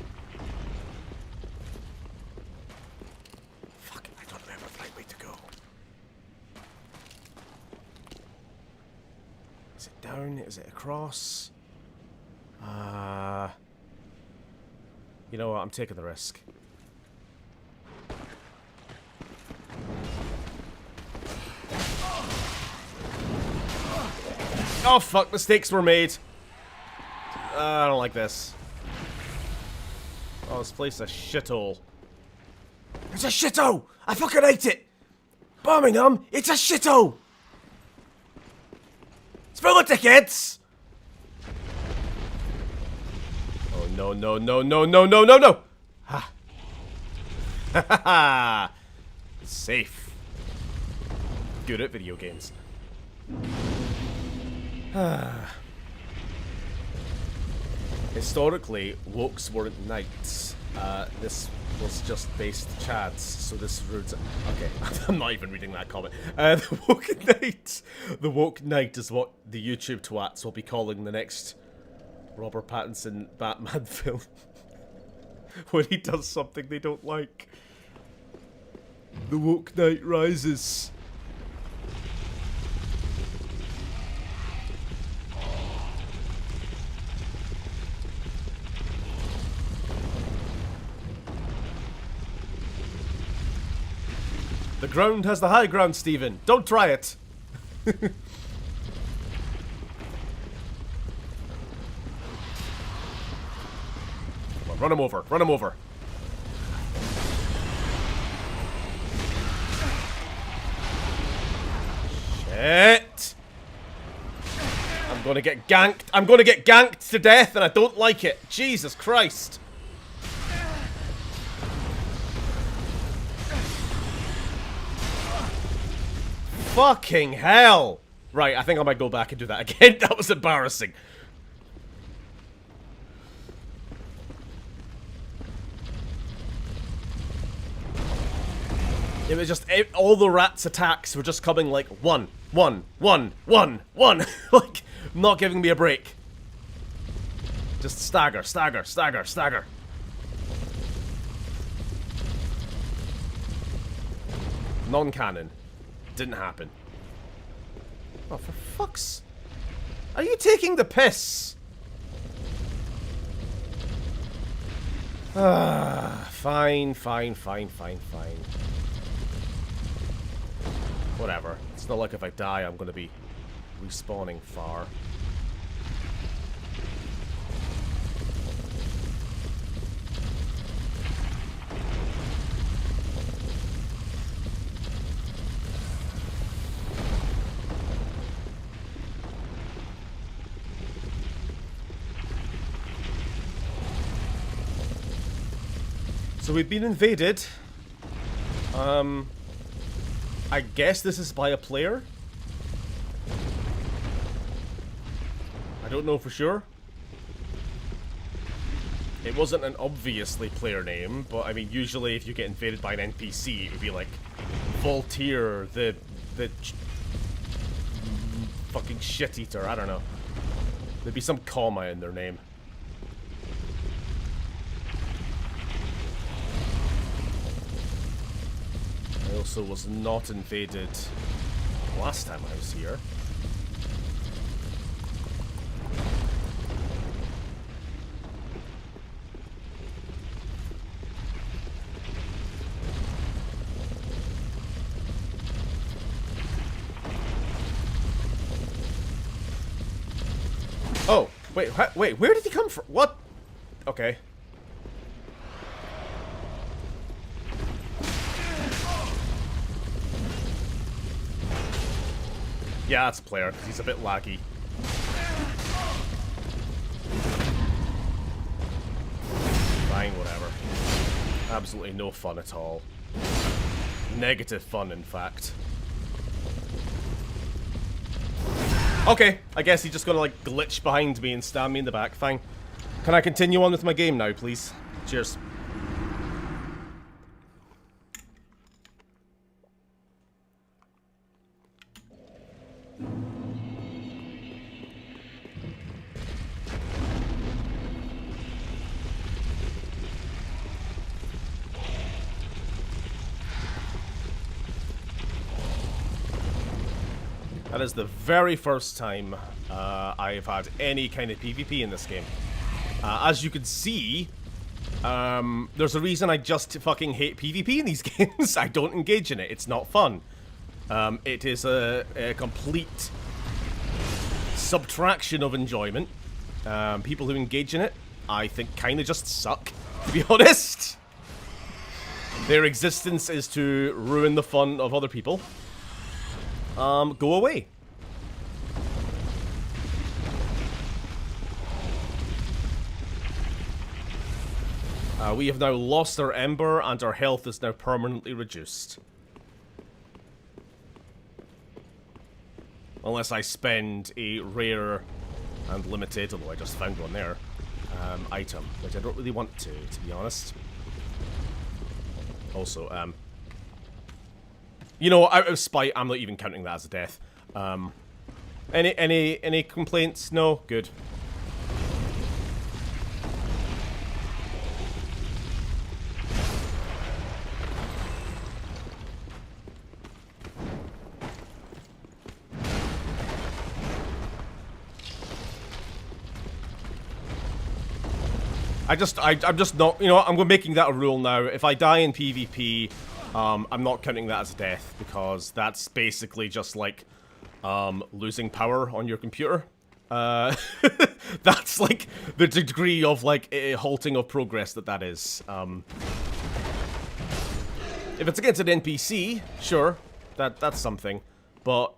Fuck, I don't remember the right way to go. Is it down? Is it across? You know what? I'm taking the risk. Oh fuck, mistakes were made. I don't like this. Oh, this place is a shithole. It's a shithole! I fucking hate it! Birmingham, it's a shithole! It's full of dickheads! Oh no, no, no, no, no, no, no, no! Ha! Ha ha ha! Safe. Good at video games. historically, wokes weren't knights. This was just based chads, so this road's... Okay, I'm not even reading that comment. The woke knight is what the YouTube twats will be calling the next Robert Pattinson Batman film. When he does something they don't like. The woke knight rises. The ground has the high ground, Stephen. Don't try it. Come on, run him over. Run him over. Shit. I'm gonna get ganked. I'm gonna get ganked to death, and I don't like it. Jesus Christ. Fucking hell! Right, I think I might go back and do that again. That was embarrassing. It was just... all the rats' attacks were just coming like one. Like, not giving me a break. Just stagger, stagger, stagger, stagger. Non-canon. Didn't happen. Oh, for fuck's... Are you taking the piss? Fine. Whatever. It's not like if I die, I'm gonna be respawning far. So we've been invaded. I guess this is by a player. I don't know for sure. It wasn't an obviously player name, but I mean, usually if you get invaded by an NPC, it would be like Voltaire, the fucking shit eater. I don't know. There'd be some comma in their name. I also was not invaded last time I was here. Oh, wait, where did he come from? What? Okay. Yeah, that's a player, because he's a bit laggy. Fine, whatever. Absolutely no fun at all. Negative fun, in fact. Okay, I guess he's just gonna, like, glitch behind me and stab me in the back. Fine. Can I continue on with my game now, please? Cheers. That is the very first time I've had any kind of PvP in this game. As you can see, there's a reason I just fucking hate PvP in these games. I don't engage in it. It's not fun. It is a complete subtraction of enjoyment. People who engage in it, I think, kind of just suck, to be honest. Their existence is to ruin the fun of other people. Go away. We have now lost our ember, and our health is now permanently reduced. Unless I spend a rare and limited, although I just found one there, item, which I don't really want to be honest. Also, you know, out of spite, I'm not even counting that as a death. Any complaints? No? Good. I'm just not, you know, I'm making that a rule now. If I die in PvP, I'm not counting that as a death, because that's basically just like, losing power on your computer. That's like the degree of like a halting of progress that is. If it's against an NPC, sure, that's something, but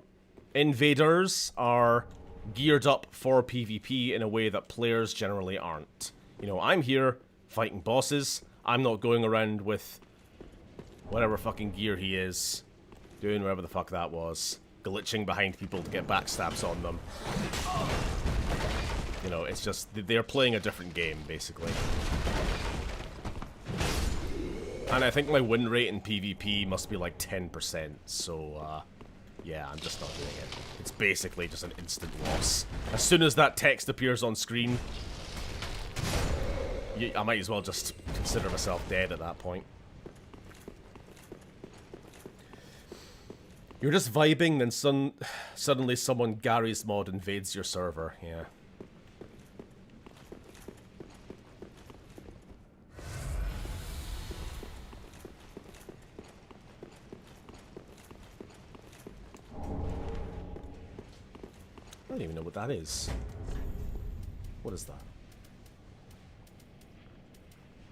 invaders are geared up for PvP in a way that players generally aren't. You know, I'm here fighting bosses. I'm not going around with whatever fucking gear he is, doing whatever the fuck that was, glitching behind people to get backstabs on them. You know, it's just, they're playing a different game, basically. And I think my win rate in PvP must be like 10%, so, yeah, I'm just not doing it. It's basically just an instant loss. As soon as that text appears on screen, I might as well just consider myself dead at that point. You're just vibing, then suddenly someone Gary's mod invades your server. Yeah. I don't even know what that is. What is that?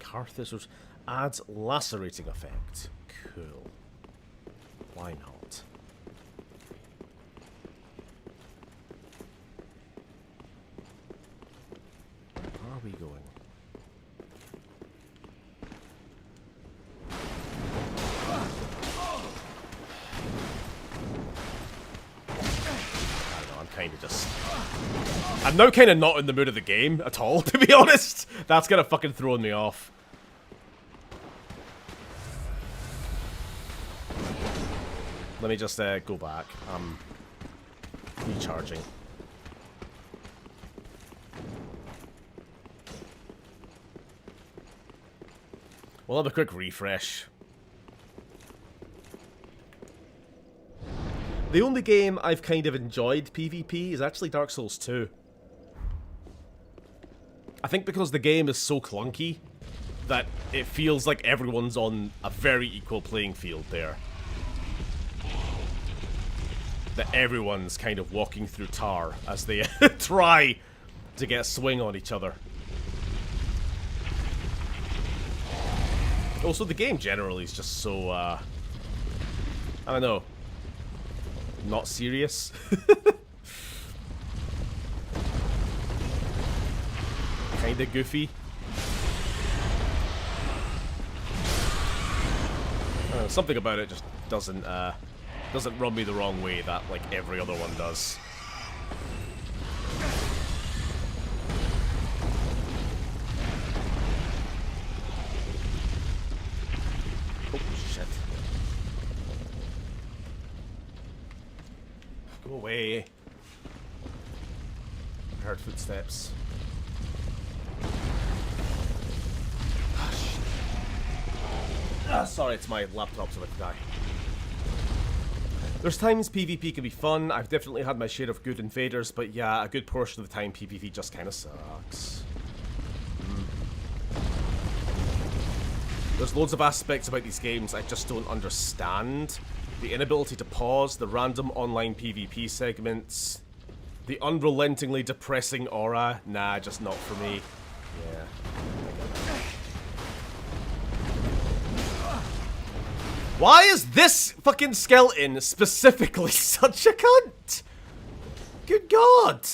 Carthus adds lacerating effect. Cool. Why not? Where are we going? I don't know, I'm kind of just... I'm now kind of not in the mood of the game at all, to be honest. That's kind of fucking throwing me off. Let me just go back. I'm recharging. We'll have a quick refresh. The only game I've kind of enjoyed PvP is actually Dark Souls 2. I think because the game is so clunky that it feels like everyone's on a very equal playing field there. That everyone's kind of walking through tar as they try to get a swing on each other. Also, the game generally is just so, I don't know, not serious. Kinda goofy. I don't know, something about it just doesn't rub me the wrong way that, like, every other one does. Oh, shit. Go away. I heard footsteps. Ah, shit. Ah, sorry, it's my laptop's about to die. There's times PvP can be fun. I've definitely had my share of good invaders, but yeah, a good portion of the time PvP just kind of sucks. There's loads of aspects about these games I just don't understand. The inability to pause, the random online PvP segments, the unrelentingly depressing aura. Nah, just not for me. Yeah. Why is this fucking skeleton specifically such a cunt? Good God!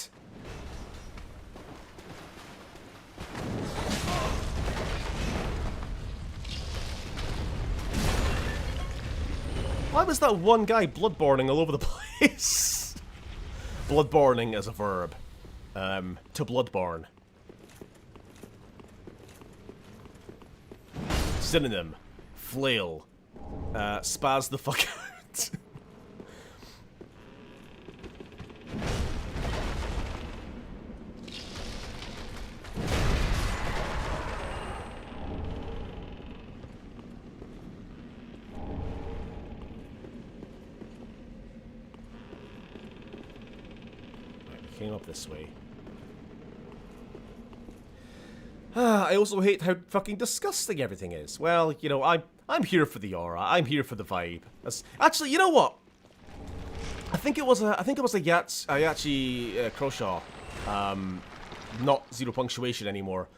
Why was that one guy bloodborning all over the place? Bloodborning as a verb. To bloodborne. Synonym. Flail. Spaz the fuck out. Came up this way. I also hate how fucking disgusting everything is. Well, you know, I'm here for the aura. I'm here for the vibe. Actually, you know what? I think it was a Yachi Croshaw, not Zero Punctuation anymore.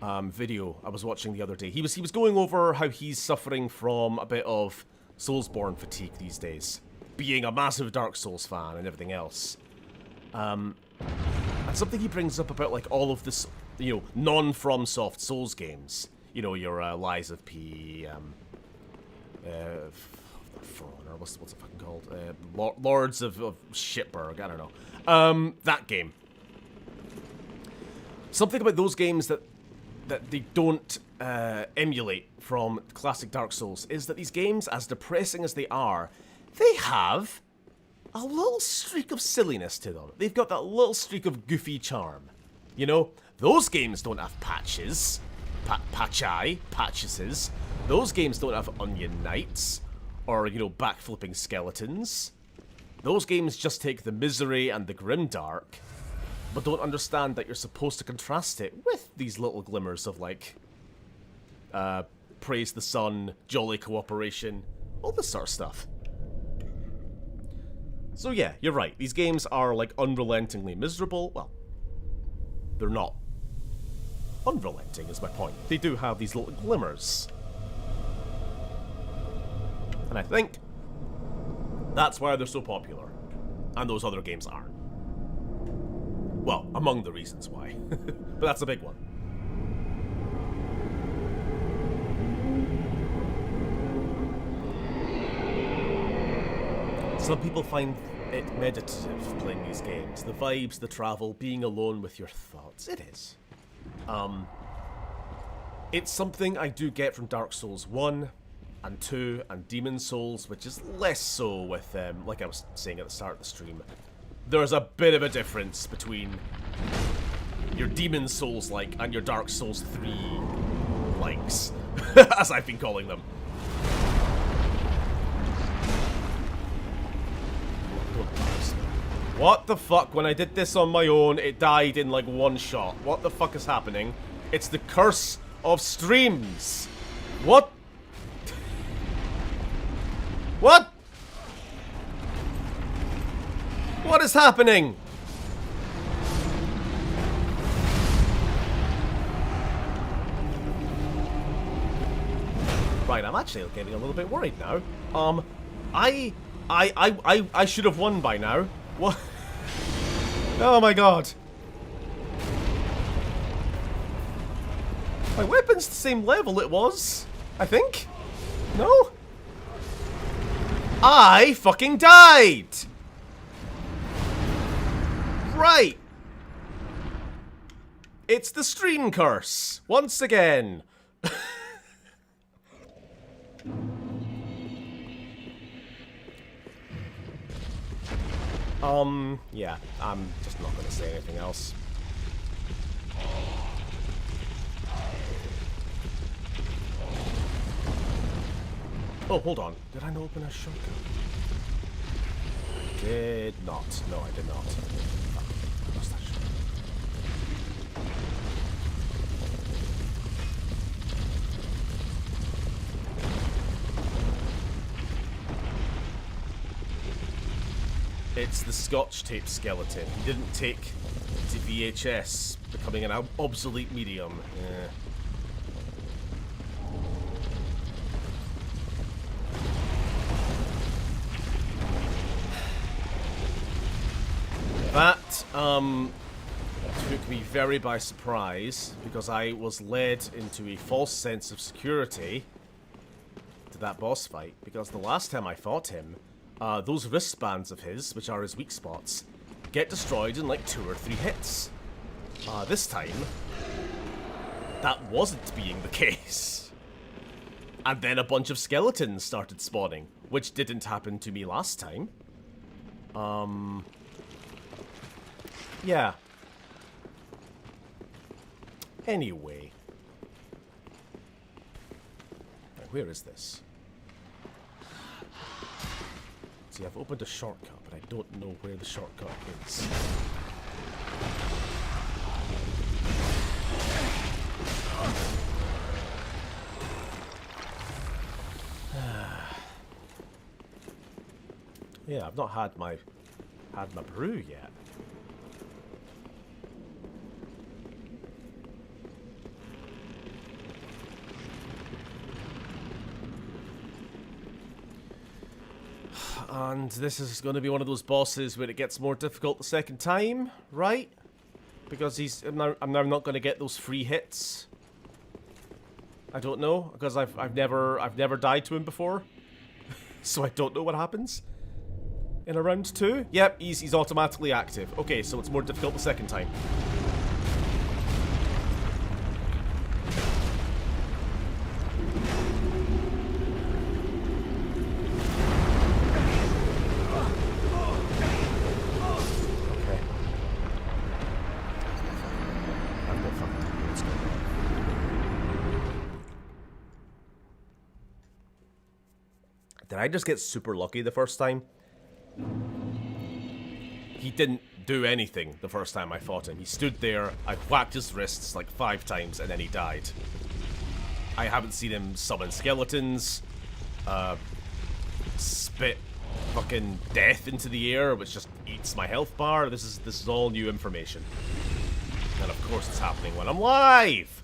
Video I was watching the other day. He was going over how he's suffering from a bit of Soulsborne fatigue these days, being a massive Dark Souls fan and everything else. And something he brings up about like all of this, you know, non-FromSoft Souls games. You know, your Lies of P, Forerunner, what's it fucking called? Lords of Shitburg, I don't know. That game. Something about those games that they don't emulate from classic Dark Souls is that these games, as depressing as they are, they have a little streak of silliness to them. They've got that little streak of goofy charm. You know, those games don't have patches. Patches. Those games don't have onion knights. Or, you know, backflipping skeletons. Those games just take the misery and the grimdark, but don't understand that you're supposed to contrast it with these little glimmers of, like, praise the sun, jolly cooperation, all this sort of stuff. So yeah, you're right. These games are, like, unrelentingly miserable. Well, they're not. Unrelenting is my point. They do have these little glimmers. And I think that's why they're so popular. And those other games aren't. Well, among the reasons why. But that's a big one. Some people find it meditative playing these games. The vibes, the travel, being alone with your thoughts. It is. It's something I do get from Dark Souls 1 and 2 and Demon Souls, which is less so with, like I was saying at the start of the stream. There's a bit of a difference between your Demon Souls-like and your Dark Souls 3 likes, as I've been calling them. What the fuck? When I did this on my own, it died in like one shot. What the fuck is happening? It's the curse of streams. What? What? What is happening? Right, I'm actually getting a little bit worried now. I should have won by now. What? Oh my god. My weapon's the same level it was, I think. No? I fucking died! Right. It's the stream curse, once again. Yeah, I'm just not gonna say anything else. Oh, hold on. Did I not open a shotgun? Did not. No, I did not. Oh, I lost that shotgun. It's the Scotch tape skeleton. He didn't take to VHS, becoming an obsolete medium. Yeah. That, took me very by surprise, because I was led into a false sense of security to that boss fight, because the last time I fought him, those wristbands of his, which are his weak spots, get destroyed in like 2 or 3 hits. This time, that wasn't being the case. And then a bunch of skeletons started spawning, which didn't happen to me last time. Yeah. Anyway. Right, where is this? See, I've opened a shortcut, but I don't know where the shortcut is. Yeah, I've not had my brew yet. And this is going to be one of those bosses where it gets more difficult the second time, right? Because I'm now not going to get those free hits. I don't know, because I've never died to him before, so I don't know what happens in a round 2. Yep, he's automatically active. Okay, so it's more difficult the second time. Did I just get super lucky the first time? He didn't do anything the first time I fought him. He stood there, I whacked his wrists like 5 times, and then he died. I haven't seen him summon skeletons, spit fucking death into the air, which just eats my health bar. This is all new information. And of course it's happening when I'm live!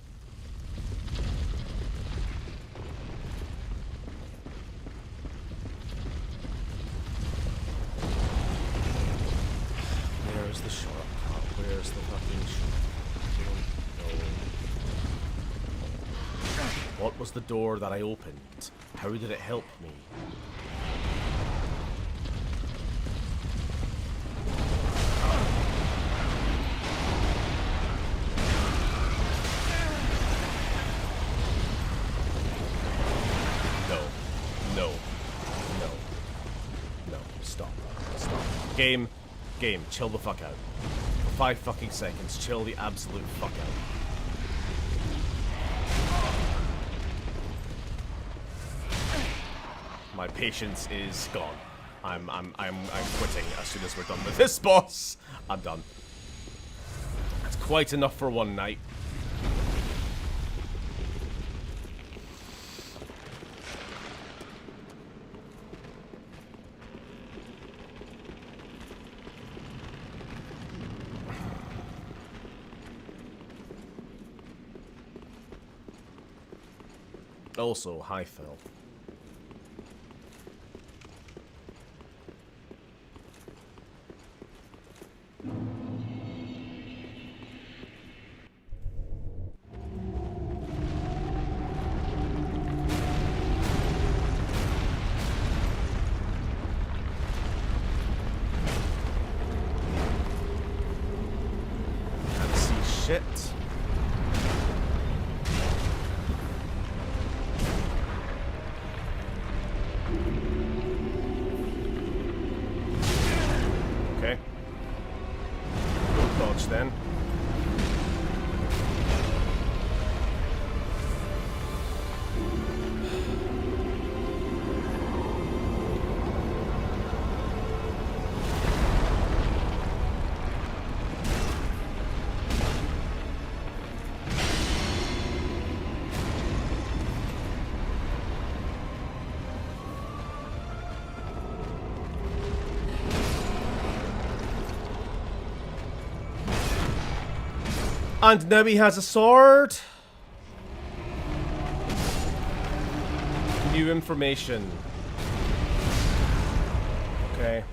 Where's the shortcut? Where's the fucking shortcut? What was the door that I opened? How did it help me? No. Stop. Game, chill the fuck out. For 5 fucking seconds, chill the absolute fuck out. My patience is gone. I'm quitting as soon as we're done with this boss. I'm done. That's quite enough for one night. Also, hi Phil. Can't see shit. Then. And now he has a sword. New information. Okay.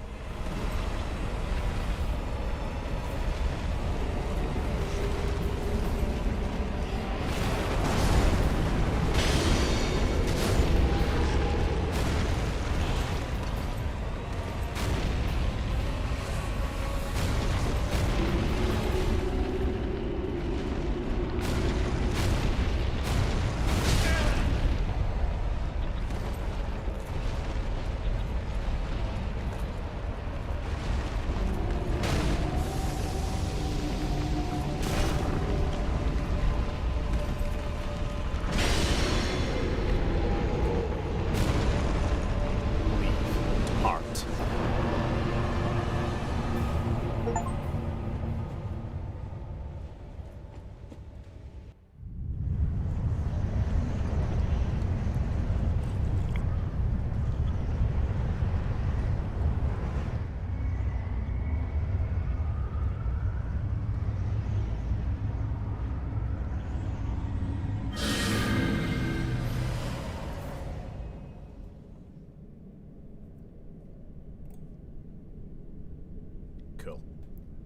cool.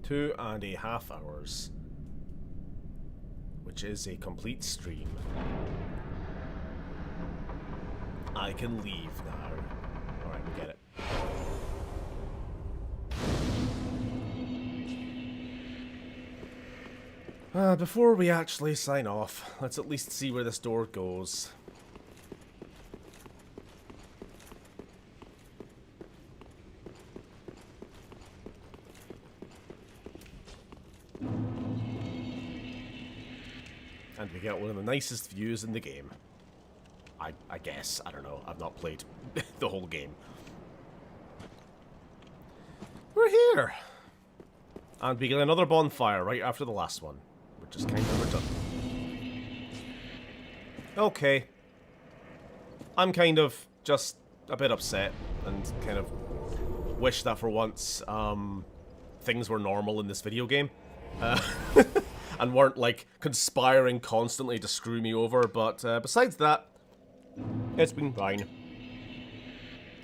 2.5 hours. Which is a complete stream. I can leave now. Alright, we get it. Before we actually sign off, let's at least see where this door goes. And we get one of the nicest views in the game. I guess. I don't know. I've not played the whole game. We're here! And we get another bonfire right after the last one. We're just kind of redundant. Okay. I'm kind of just a bit upset and kind of wish that for once things were normal in this video game. And weren't like conspiring constantly to screw me over, but besides that, it's been fine.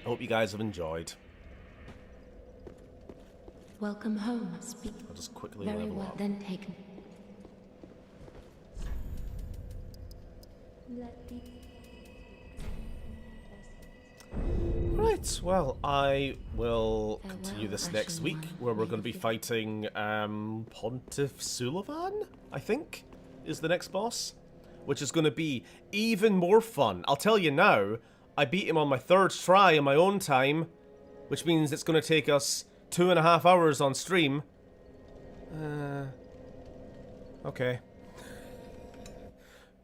I hope you guys have enjoyed. Welcome home, speak. I'll just quickly Very level well, up. then taken. Right, well, I will Farewell, continue this Ashen next week, One. where we're May going to be the- fighting Pontiff Sulivan, I think, is the next boss, which is going to be even more fun. I'll tell you now, I beat him on my 3rd try in my own time, which means it's going to take us 2.5 hours on stream. Okay.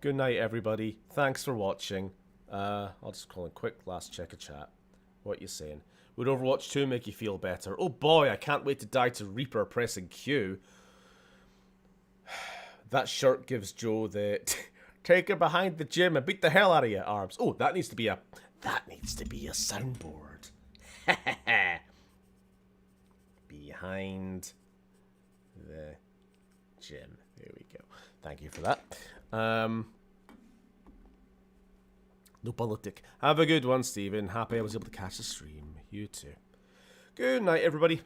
Good night, everybody. Thanks for watching. I'll just call in quick last check of chat. What you saying? Would Overwatch 2 make you feel better? Oh boy, I can't wait to die to Reaper pressing Q. That shirt gives Joe the take her behind the gym and beat the hell out of you arms. Oh, that needs to be a soundboard. Behind the gym. There we go. Thank you for that. No politic. Have a good one, Stephen. Happy I was able to catch the stream. You too. Good night, everybody.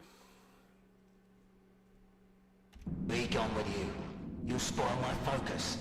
Be gone with you. You spoil my focus.